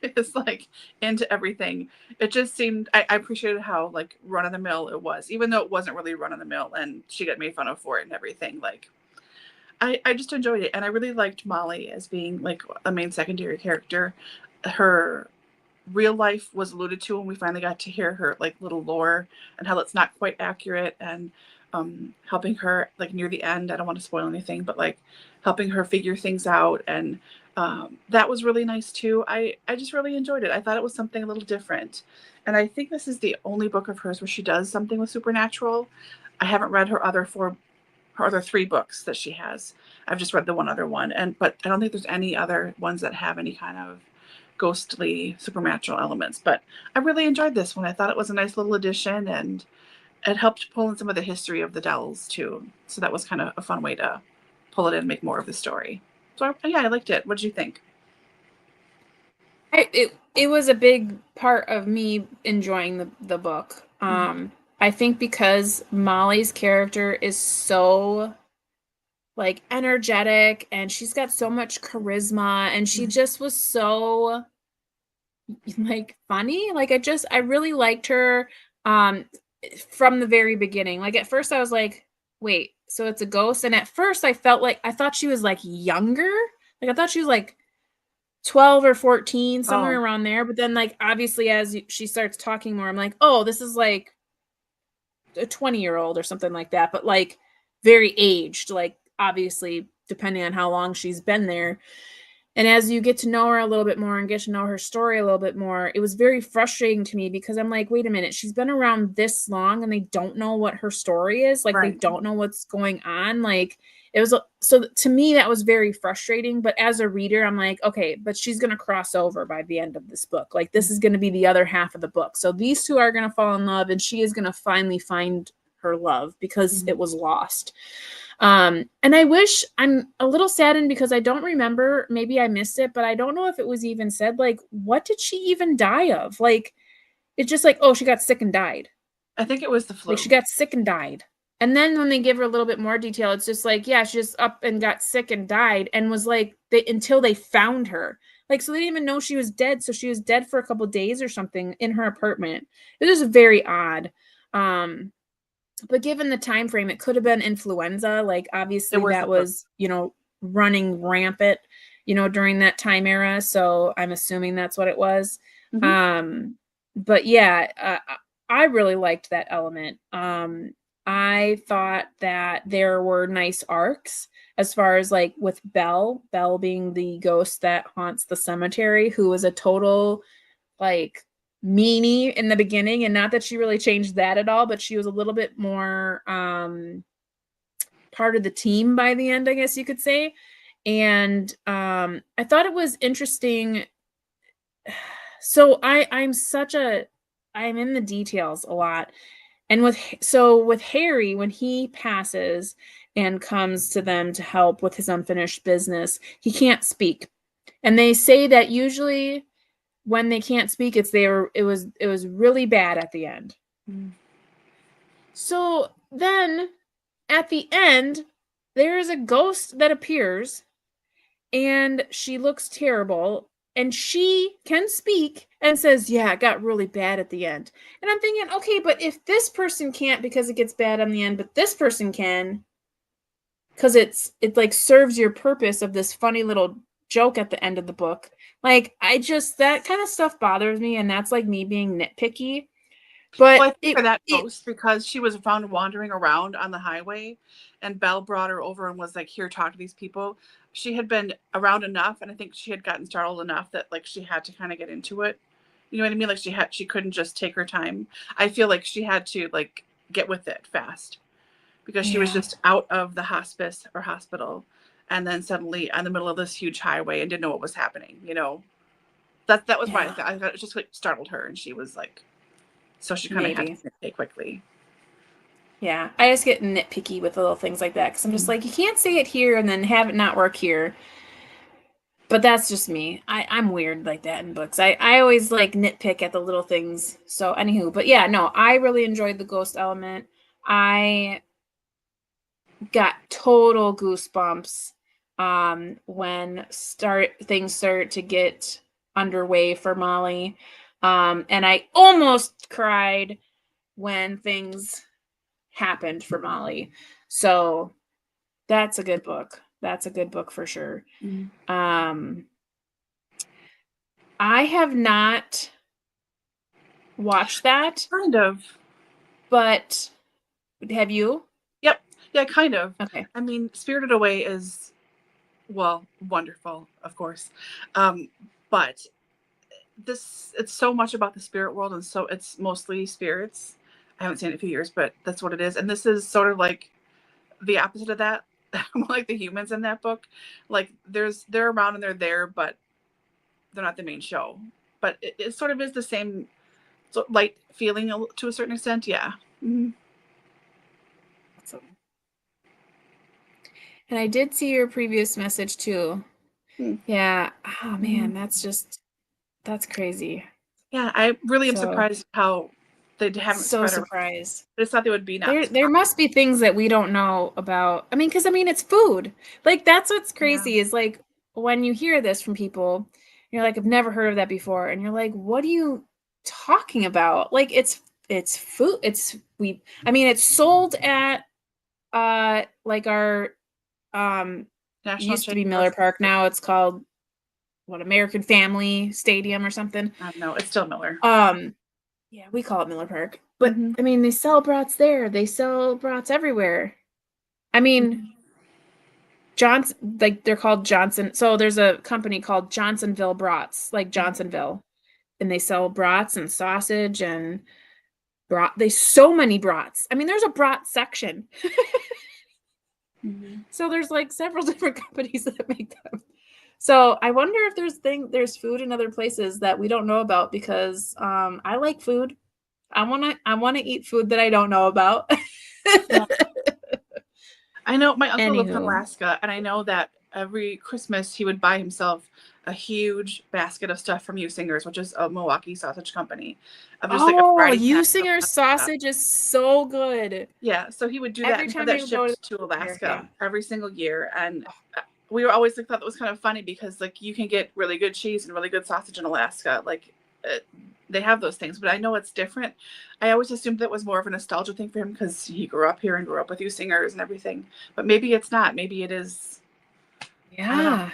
is like into everything, it just seemed I appreciated how like run of the mill it was, even though it wasn't really run of the mill and she got made fun of for it and everything. Like I just enjoyed it, and I really liked Molly as being like a main secondary character. Her real life was alluded to when we finally got to hear her like little lore and how it's not quite accurate, and helping her like near the end. I don't want to spoil anything, but like helping her figure things out, and that was really nice too. I just really enjoyed it. I thought it was something a little different, and I think this is the only book of hers where she does something with supernatural. I haven't read her other three books that she has. I've just read the one other one, and but I don't think there's any other ones that have any kind of ghostly supernatural elements. But I really enjoyed this one. I thought it was a nice little addition, and it helped pull in some of the history of the Dells too. So that was kind of a fun way to pull it in and make more of the story. So yeah, I liked it. What did you think? It was a big part of me enjoying the book. I think because Molly's character is so like energetic and she's got so much charisma and she just was so like funny. Like I really liked her from the very beginning. Like at first I was like, wait, so it's a ghost? And at first I thought she was like younger. Like I thought she was like 12 or 14, somewhere Oh, around there. But then like obviously as she starts talking more, I'm like, oh, this is like a 20-year-old or something like that, but like very aged, like obviously depending on how long she's been there. And as you get to know her a little bit more and get to know her story a little bit more, it was very frustrating to me because I'm like, wait a minute, she's been around this long and they don't know what her story is. Like, they don't know what's going on. Like, it was, so to me, that was very frustrating. But as a reader, I'm like, okay, but she's going to cross over by the end of this book. Like, this is going to be the other half of the book. So these two are going to fall in love and she is going to finally find her love because it was lost. And I wish, I'm a little saddened because I don't remember, maybe I missed it, but I don't know if it was even said, like, what did she even die of? Like, it's just like, oh, she got sick and died. I think it was the flu. Like, she got sick and died. And then when they give her a little bit more detail, it's just like, yeah, she just up and got sick and died and was like, until they found her. Like, so they didn't even know she was dead. So she was dead for a couple of days or something in her apartment. It was very odd. But given the time frame, it could have been influenza. Like, obviously that was, you know, running rampant, you know, during that time era. So I'm assuming that's what it was. But yeah, I really liked that element. I thought that there were nice arcs as far as like with Belle being the ghost that haunts the cemetery, who was a total like meanie in the beginning, and not that she really changed that at all, but she was a little bit more part of the team by the end, I guess you could say. And I thought it was interesting. So I'm in the details a lot. And with Harry, when he passes and comes to them to help with his unfinished business, he can't speak. And they say that usually when they can't speak, it was really bad at the end. So then at the end, there is a ghost that appears and she looks terrible and she can speak and says, yeah, it got really bad at the end. And I'm thinking, okay, but if this person can't because it gets bad on the end, but this person can, because it like serves your purpose of this funny little joke at the end of the book. Like, that kind of stuff bothers me, and that's like me being nitpicky. But I think for that ghost, because she was found wandering around on the highway and Belle brought her over and was like, here, talk to these people. She had been around enough, and I think she had gotten startled enough that like she had to kind of get into it. You know what I mean? Like she couldn't just take her time. I feel like she had to like get with it fast because she was just out of the hospice or hospital and then suddenly in the middle of this huge highway and didn't know what was happening, you know. That was why I thought it just like startled her, and she was like, so she kind of had to say quickly. Yeah, I just get nitpicky with little things like that because I'm just like, you can't say it here and then have it not work here. But that's just me. I'm weird like that in books. I always like nitpick at the little things. So anywho, but yeah, no, I really enjoyed the ghost element. I got total goosebumps when things start to get underway for Molly. And I almost cried when things happened for Molly. So that's a good book. That's a good book for sure. I have not watched that. Kind of. But have you? Yep. Yeah, kind of. Okay. I mean, Spirited Away is, well, wonderful, of course. But it's so much about the spirit world, and so it's mostly spirits. I haven't seen it in a few years, but that's what it is. And this is sort of like the opposite of that. Like the humans in that book. Like they're around and they're there, but they're not the main show. But it sort of is the same light feeling to a certain extent. Yeah. Awesome. And I did see your previous message too. Yeah. Oh man, that's crazy. Yeah, I really am surprised how they haven't so spread surprised. I just thought they would be not. There must be things that we don't know about. I mean, because it's food. Like, that's what's crazy is like when you hear this from people, you're like, I've never heard of that before, and you're like, what are you talking about? Like, it's food. It's sold at like our used to be Miller Park. Now it's called American Family Stadium or something. No, it's still Miller. Yeah, we call it Miller Park. But I mean, they sell brats there. They sell brats everywhere. I mean, Johnson, like they're called Johnson. So there's a company called Johnsonville Brats, like Johnsonville, and they sell brats and sausage and brat. They so many brats. I mean, there's a brat section. So there's like several different companies that make them. So I wonder if there's food in other places that we don't know about, because I like food. I wanna eat food that I don't know about. Yeah. I know my uncle lives in Anywho. Alaska, and I know that every Christmas he would buy himself a huge basket of stuff from Usinger's, which is a Milwaukee sausage company. Of just like a variety pack of Usinger's stuff. sausage is so good. Yeah, so he would do that Every and have time that you go shipped to Alaska yeah. every single year. And we were always like, thought that was kind of funny because like you can get really good cheese and really good sausage in Alaska. Like they have those things, but I know it's different. I always assumed that was more of a nostalgia thing for him because he grew up here and grew up with Usingers and everything. But maybe it's not. Maybe it is. I don't know,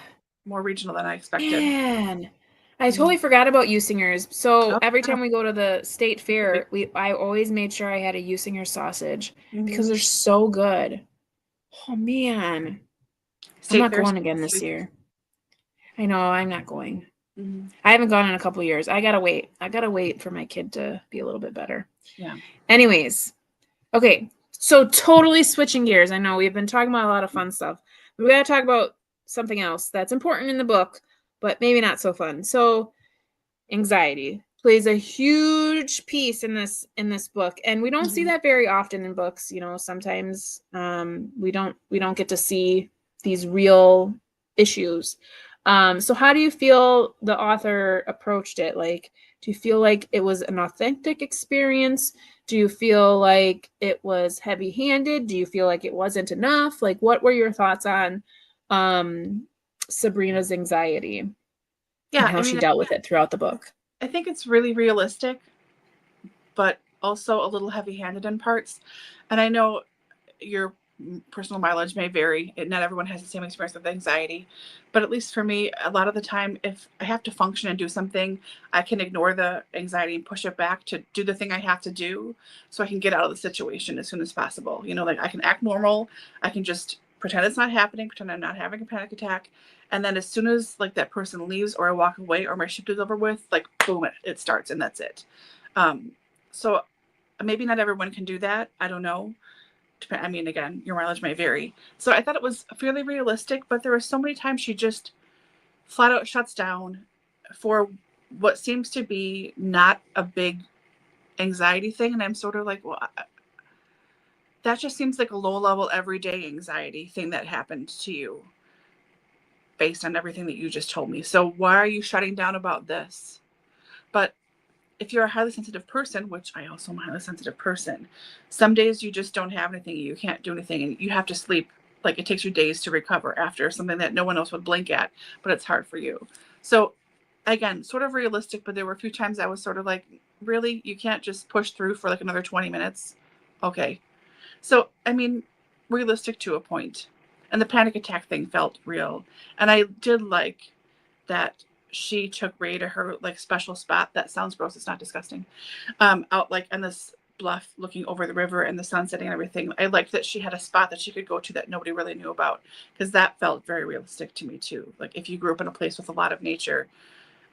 more regional than I expected. Man, I totally forgot about Usingers. So Oh, every yeah. time we go to the state fair, I always made sure I had a Usinger sausage because they're so good. Oh man, I'm not going again this year. I know I'm not going. I haven't gone in a couple years. I gotta wait. I gotta wait for my kid to be a little bit better. Yeah. Anyways, okay. So totally switching gears. I know we've been talking about a lot of fun stuff. We gotta talk about something else that's important in the book, but maybe not so fun. So anxiety plays a huge piece in this book, and we don't see that very often in books. You know, sometimes we don't get to see these real issues. So how do you feel the author approached it? Like, do you feel like it was an authentic experience? Do you feel like it was heavy-handed? Do you feel like it wasn't enough? Like, what were your thoughts on Sabrina's anxiety? Yeah, And how she dealt with it throughout the book? I think it's really realistic, but also a little heavy-handed in parts. And I know your personal mileage may vary. Not everyone has the same experience with anxiety, but at least for me, a lot of the time, if I have to function and do something, I can ignore the anxiety and push it back to do the thing I have to do so I can get out of the situation as soon as possible. You know, like I can act normal. I can just pretend it's not happening, pretend I'm not having a panic attack. And then as soon as like that person leaves or I walk away or my shift is over with, like boom, it starts and that's it. So maybe not everyone can do that. I don't know. I mean, again, your mileage may vary. So I thought it was fairly realistic, but there were so many times she just flat out shuts down for what seems to be not a big anxiety thing. And I'm sort of like, well, that just seems like a low level everyday anxiety thing that happened to you based on everything that you just told me. So why are you shutting down about this? But if you're a highly sensitive person, which I also am a highly sensitive person, some days you just don't have anything, you can't do anything, and you have to sleep. Like it takes you days to recover after something that no one else would blink at, but it's hard for you. So again, sort of realistic, but there were a few times I was sort of like, really? You can't just push through for like another 20 minutes? Okay. So, I mean, realistic to a point. And the panic attack thing felt real. And I did like that she took Ray to her like special spot. That sounds gross. It's not disgusting. Out like on this bluff looking over the river and the sun setting and everything. I liked that she had a spot that she could go to that nobody really knew about, because that felt very realistic to me too. Like if you grew up in a place with a lot of nature,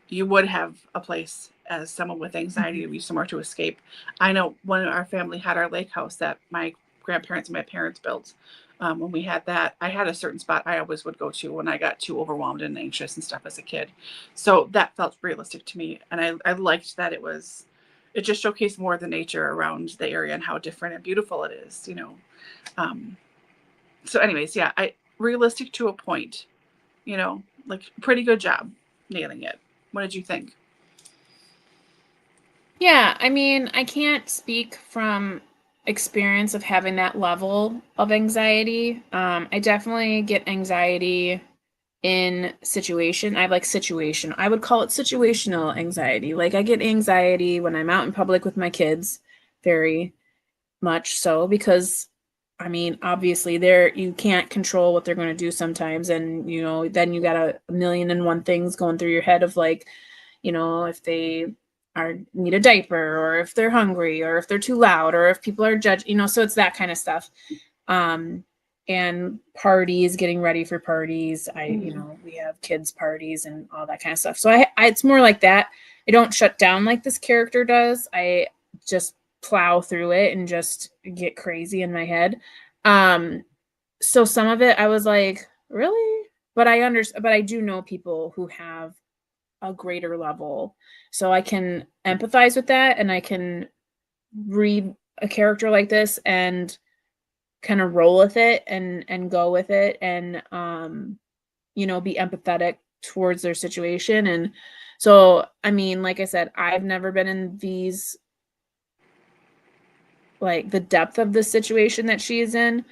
you would have a place as someone with anxiety to be somewhere to escape. I know when our family had our lake house that my grandparents and my parents built, when we had that, I had a certain spot I always would go to when I got too overwhelmed and anxious and stuff as a kid. So that felt realistic to me. And I liked that it just showcased more of the nature around the area and how different and beautiful it is, you know. So anyways, yeah, realistic to a point, you know, like pretty good job nailing it. What did you think? Yeah, I mean, I can't speak from experience of having that level of anxiety. I definitely get anxiety in situation. I have like situation. I would call it situational anxiety. Like I get anxiety when I'm out in public with my kids, very much so, because I mean, obviously you can't control what they're going to do sometimes, and you know, then you got a million and one things going through your head of like, you know, if they need a diaper, or if they're hungry, or if they're too loud, or if people are judging, so it's that kind of stuff. And parties, getting ready for parties. We have kids parties and all that kind of stuff. So I it's more like that. I don't shut down like this character does. I just plow through it and just get crazy in my head. So some of it I was like, really? But I do know people who have a greater level. So I can empathize with that, and I can read a character like this and kind of roll with it and go with it, and be empathetic towards their situation. And so, I mean, like I said, I've never been in these, like, the depth of the situation that she is in,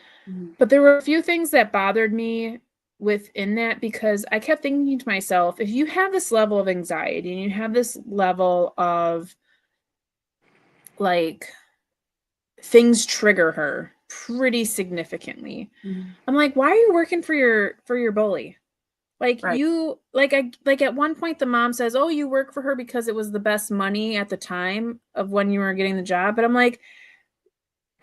but there were a few things that bothered me within that, because I kept thinking to myself, if you have this level of anxiety and you have this level of, like, things trigger her pretty significantly. I'm like, why are you working for your bully? Like, Right. you, like at one point the mom says, oh, you work for her because it was the best money at the time of when you were getting the job. But I'm like,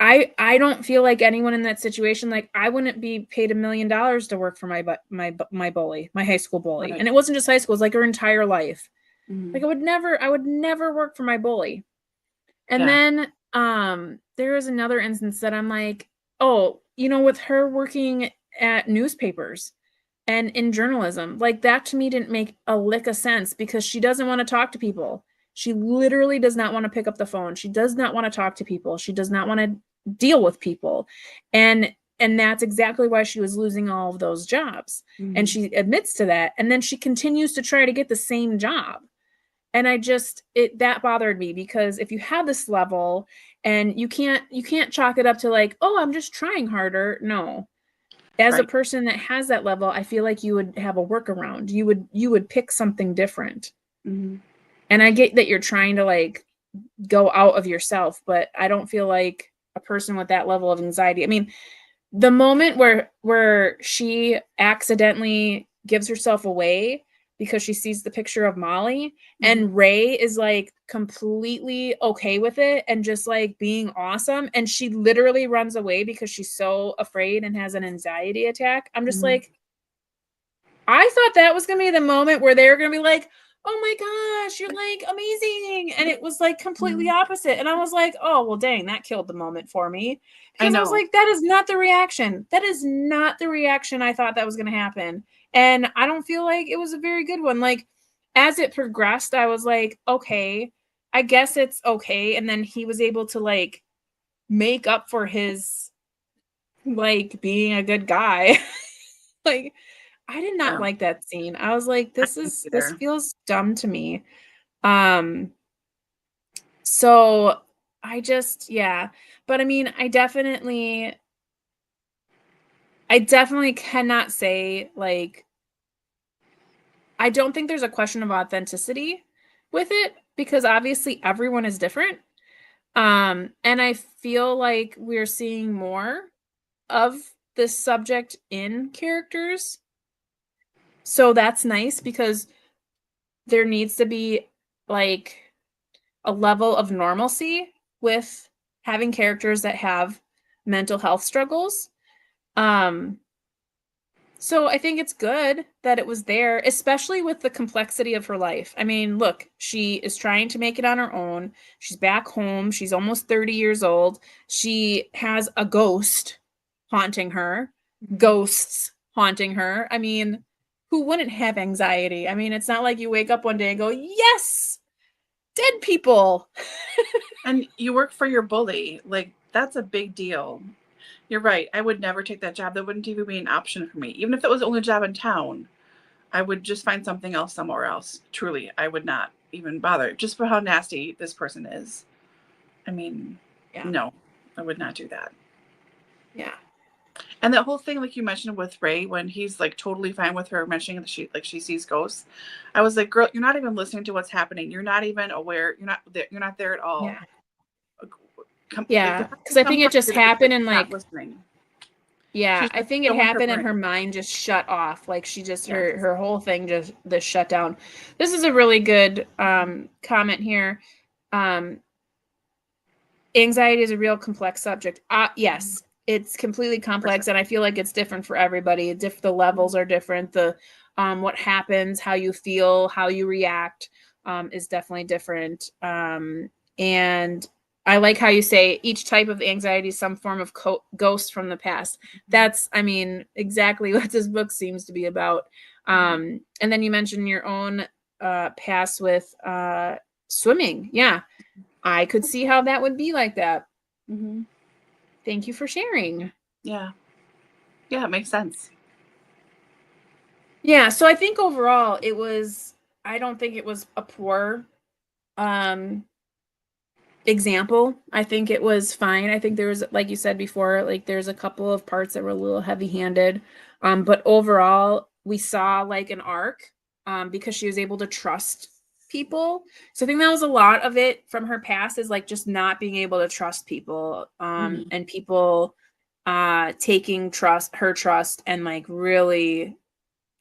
I don't feel like anyone in that situation, like, I wouldn't be paid $1 million to work for my bully, my high school bully. Right. And it wasn't just high school, it was like her entire life. Like, I would never work for my bully. And then there is another instance that I'm like, oh, with her working at newspapers and in journalism, like, that to me didn't make a lick of sense, because she doesn't want to talk to people. She literally does not want to pick up the phone. She does not want to talk to people. She does not want to deal with people. And that's exactly why she was losing all of those jobs. And she admits to that. And then she continues to try to get the same job. And that bothered me, because if you have this level and you can't chalk it up to like, oh, I'm just trying harder. No. As a person that has that level, I feel like you would have a workaround. You would pick something different. And I get that you're trying to, like, go out of yourself, but I don't feel like a person with that level of anxiety. I mean, the moment where she accidentally gives herself away because she sees the picture of Molly, and Ray is, like, completely okay with it and just, like, being awesome, and she literally runs away because she's so afraid and has an anxiety attack. I'm just like, I thought that was gonna be the moment where they were gonna be like, oh my gosh, you're, like, amazing. And it was, like, completely opposite. And I was like, oh, well, dang, that killed the moment for me. Because I was like, that is not the reaction. That is not the reaction I thought that was going to happen. And I don't feel like it was a very good one. Like, as it progressed, I was like, okay, I guess it's okay. And then he was able to, like, make up for his, like, being a good guy. Like, I did not like that scene. I was like, this feels dumb to me. So I just, but I mean, I definitely cannot say, like, I don't think there's a question of authenticity with it, because obviously everyone is different. And I feel like we're seeing more of this subject in characters. So that's nice, because there needs to be, like, a level of normalcy with having characters that have mental health struggles. So I think it's good that it was there, especially with the complexity of her life. I mean, look, she is trying to make it on her own. She's back home. She's almost 30 years old. She has a ghost haunting her, ghosts haunting her. I mean, who wouldn't have anxiety? I mean, it's not like you wake up one day and go, yes, dead people. And you work for your bully. Like, that's a big deal. You're right. I would never take that job. That wouldn't even be an option for me. Even if it was the only job in town, I would just find something else somewhere else. Truly, I would not even bother, just for how nasty this person is. I mean, no, I would not do that. Yeah. And that whole thing, like you mentioned with Ray, when he's, like, totally fine with her mentioning that she sees ghosts, I was like, girl, you're not even listening to what's happening. You're not even aware. You're not there at all. Yeah. Because I think it just happened and, like, listening. Yeah, She's I just think it showing happened and her brain. mind just shut off. Like she just Yes. her whole thing just shut down. This is a really good comment here. Anxiety is a real complex subject. Yes, it's completely complex, and I feel like it's different for everybody. The levels are different. The what happens, how you feel, how you react is definitely different. And I like how you say each type of anxiety is some form of ghost from the past. That's, I mean, exactly what this book seems to be about. And then you mentioned your own past with swimming. Yeah, I could see how that would be like that. Mm-hmm. Thank you for sharing. Yeah. Yeah, it makes sense. Yeah, so I think overall I don't think it was a poor example. I think it was fine. I think there was, like you said before, like there's a couple of parts that were a little heavy-handed. But overall, we saw like an arc because she was able to trust people. So I think that was a lot of it from her past, is like just not being able to trust people and people taking her trust and like really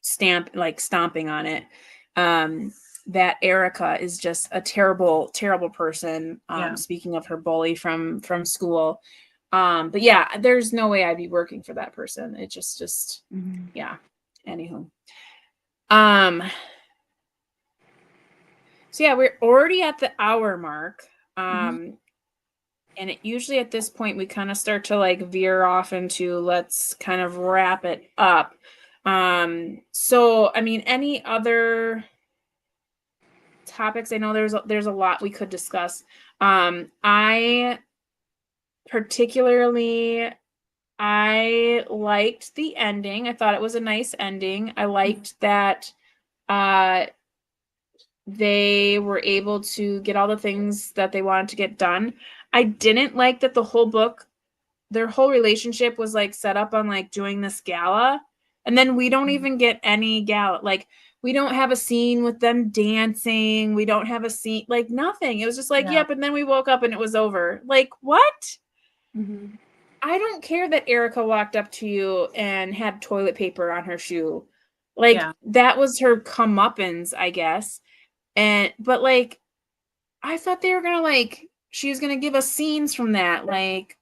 stomping on it. That Erica is just a terrible, terrible person. Yeah. Speaking of her bully from school. But yeah, there's no way I'd be working for that person. It just yeah. Anywho. So yeah, we're already at the hour mark. And it usually at this point we kind of start to like veer off into let's kind of wrap it up. So I mean, any other topics? I know there's a lot we could discuss. I particularly I liked the ending. I thought it was a nice ending. I liked that they were able to get all the things that they wanted to get done. I didn't like that the whole book, their whole relationship was like set up on like doing this gala, and then we don't even get any gala. Like we don't have a scene with them dancing. We don't have a scene, like nothing. It was just like, Yeah. yep, and then we woke up and it was over. Like what? Mm-hmm. I don't care that Erica walked up to you and had toilet paper on her shoe. Like Yeah. that was her comeuppance, I guess. But like I thought they were gonna like she was gonna give us scenes from that, like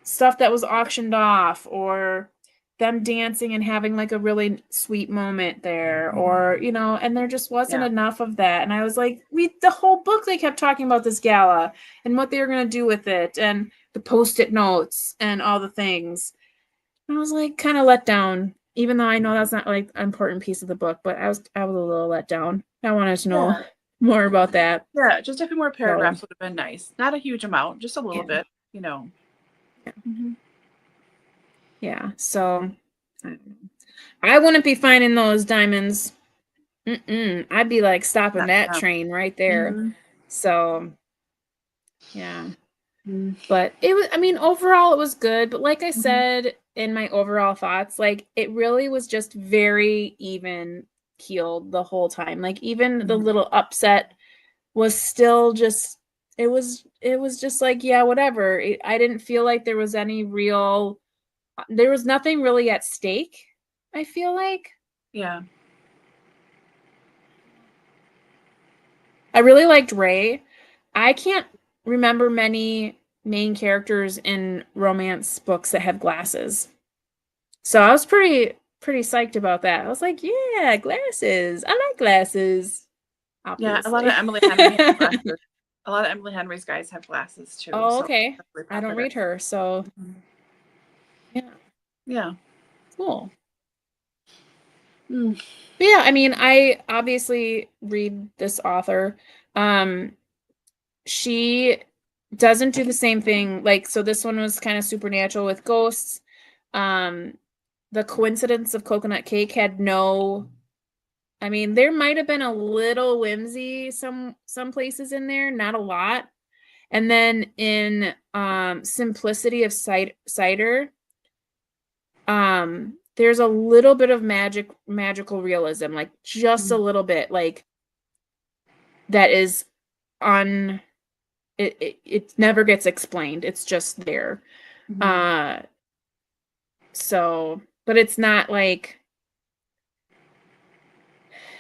stuff that was auctioned off, or them dancing and having like a really sweet moment there, or and there just wasn't enough of that. And I was like, the whole book they kept talking about this gala and what they were gonna do with it, and the post-it notes and all the things. And I was like kind of let down, even though I know that's not like an important piece of the book, but I was a little let down. I wanted to know more about that. Yeah, just a few more paragraphs So, would have been nice. Not a huge amount, just a little bit, Yeah. Yeah. So I wouldn't be finding those diamonds. I'd be like stopping that train right there. So yeah. But it was, I mean, overall it was good. But like I said in my overall thoughts, like it really was just very even keeled the whole time. Like even the little upset was still just, it was just like, yeah, whatever. I didn't feel like there was nothing really at stake, I feel like. Yeah. I really liked Ray. I can't remember many main characters in romance books that have glasses. So I was pretty psyched about that. I was like, yeah, glasses. I like glasses. Yeah, a Obviously. lot of Emily Henry have glasses. A lot of Emily Henry's guys have glasses too. Oh, So okay. really I don't popular. read her, so yeah. Yeah. Cool. Mm. But yeah, I mean, I obviously read this author. She doesn't do the same thing. Like, so this one was kind of supernatural with ghosts. The coincidence of coconut cake had no, I mean, there might have been a little whimsy some places in there, not a lot. And then in simplicity of cider, there's a little bit of magical realism, like just a little bit, like that is it never gets explained. It's just there. So, but it's not like,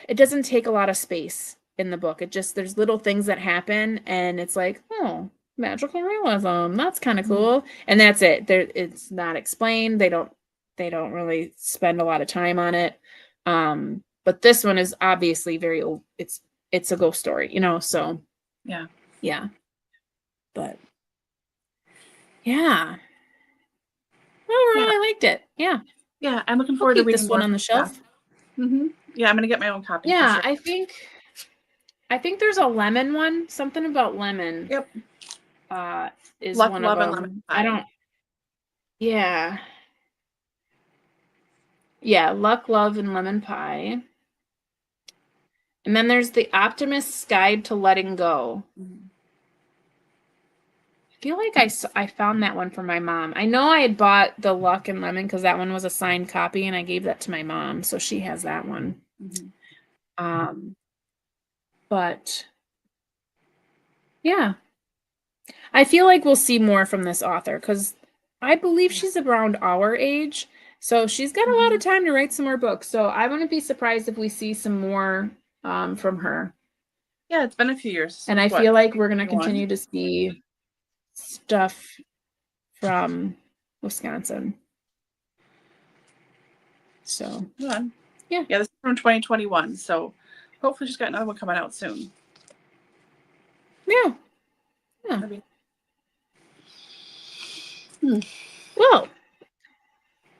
it doesn't take a lot of space in the book. It just, there's little things that happen and it's like, oh, magical realism. That's kind of cool. And that's it. There, it's not explained. They don't really spend a lot of time on it. But this one is obviously very old. It's a ghost story, so Yeah. But yeah. I really liked it. Yeah. Yeah, I'm looking forward to reading this one more on the shelf. Yeah, I'm gonna get my own copy. Yeah, for sure. I think there's a lemon one. Something about lemon. Yep. Is Luck, one Love, of and them. Lemon I Pie. don't. Yeah. Yeah, Luck, Love, and Lemon Pie. And then there's The Optimist's Guide to Letting Go. I feel like I found that one for my mom. I know I had bought the Luck and Lemon because that one was a signed copy, and I gave that to my mom, so she has that one. But yeah, I feel like we'll see more from this author because I believe she's around our age, so she's got a lot of time to write some more books. So I wouldn't be surprised if we see some more from her. Yeah, it's been a few years. And I feel like we're going to continue to see stuff from Wisconsin. So, yeah. Yeah, this is from 2021. So hopefully she's got another one coming out soon. Yeah. Well,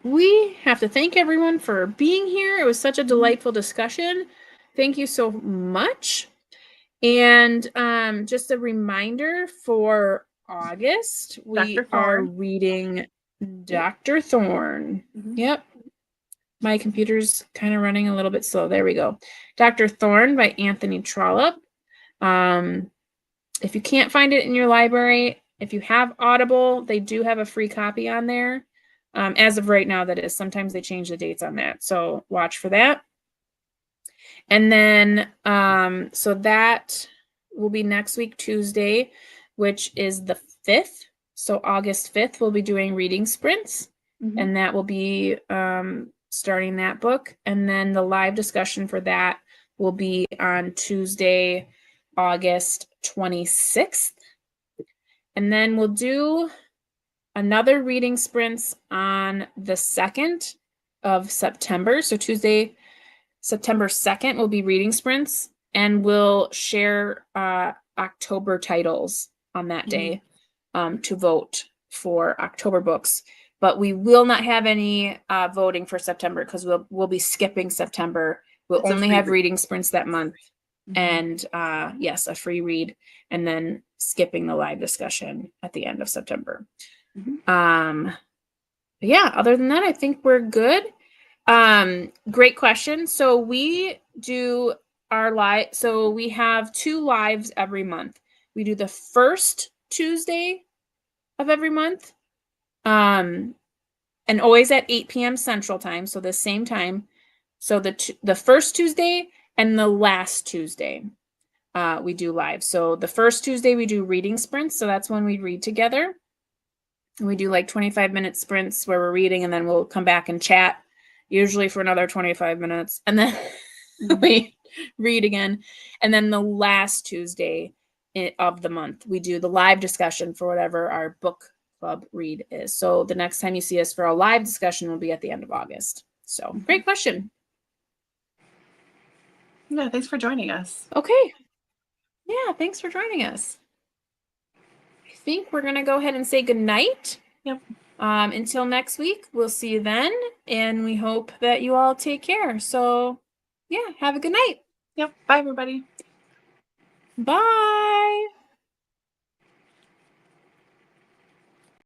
we have to thank everyone for being here. It was such a delightful discussion. Thank you so much. And just a reminder for August, we are reading Dr. Thorne. Yep. My computer's kind of running a little bit slow. There we go. Dr. Thorne by Anthony Trollope. If you can't find it in your library, if you have Audible, they do have a free copy on there. As of right now, that is. Sometimes they change the dates on that. So watch for that. And then, so that will be next week, Tuesday, which is the 5th. So August 5th, we'll be doing reading sprints. And that will be starting that book. And then the live discussion for that will be on Tuesday, August 26th. And then we'll do another reading sprints on the 2nd of September. So Tuesday, September 2nd will be reading sprints, and we'll share October titles on that day to vote for October books. But we will not have any voting for September because we'll be skipping September. We'll only have reading sprints that month. And yes, a free read, and then skipping the live discussion at the end of September. Yeah, other than that, I think we're good. Great question. So we do our live. So we have 2 lives every month. We do the first Tuesday of every month, and always at 8 p.m. Central Time. So the same time. So the first Tuesday and the last Tuesday, we do live. So the first Tuesday we do reading sprints. So that's when we read together. And we do like 25-minute sprints where we're reading, and then we'll come back and chat, usually for another 25 minutes. And then we read again. And then the last Tuesday of the month, we do the live discussion for whatever our book club read is. So the next time you see us for a live discussion will be at the end of August. So great question. Yeah, thanks for joining us. Okay. Yeah, thanks for joining us. I think we're going to go ahead and say goodnight. Yep. Until next week, we'll see you then. And we hope that you all take care. So yeah, have a good night. Yep. Bye, everybody. Bye.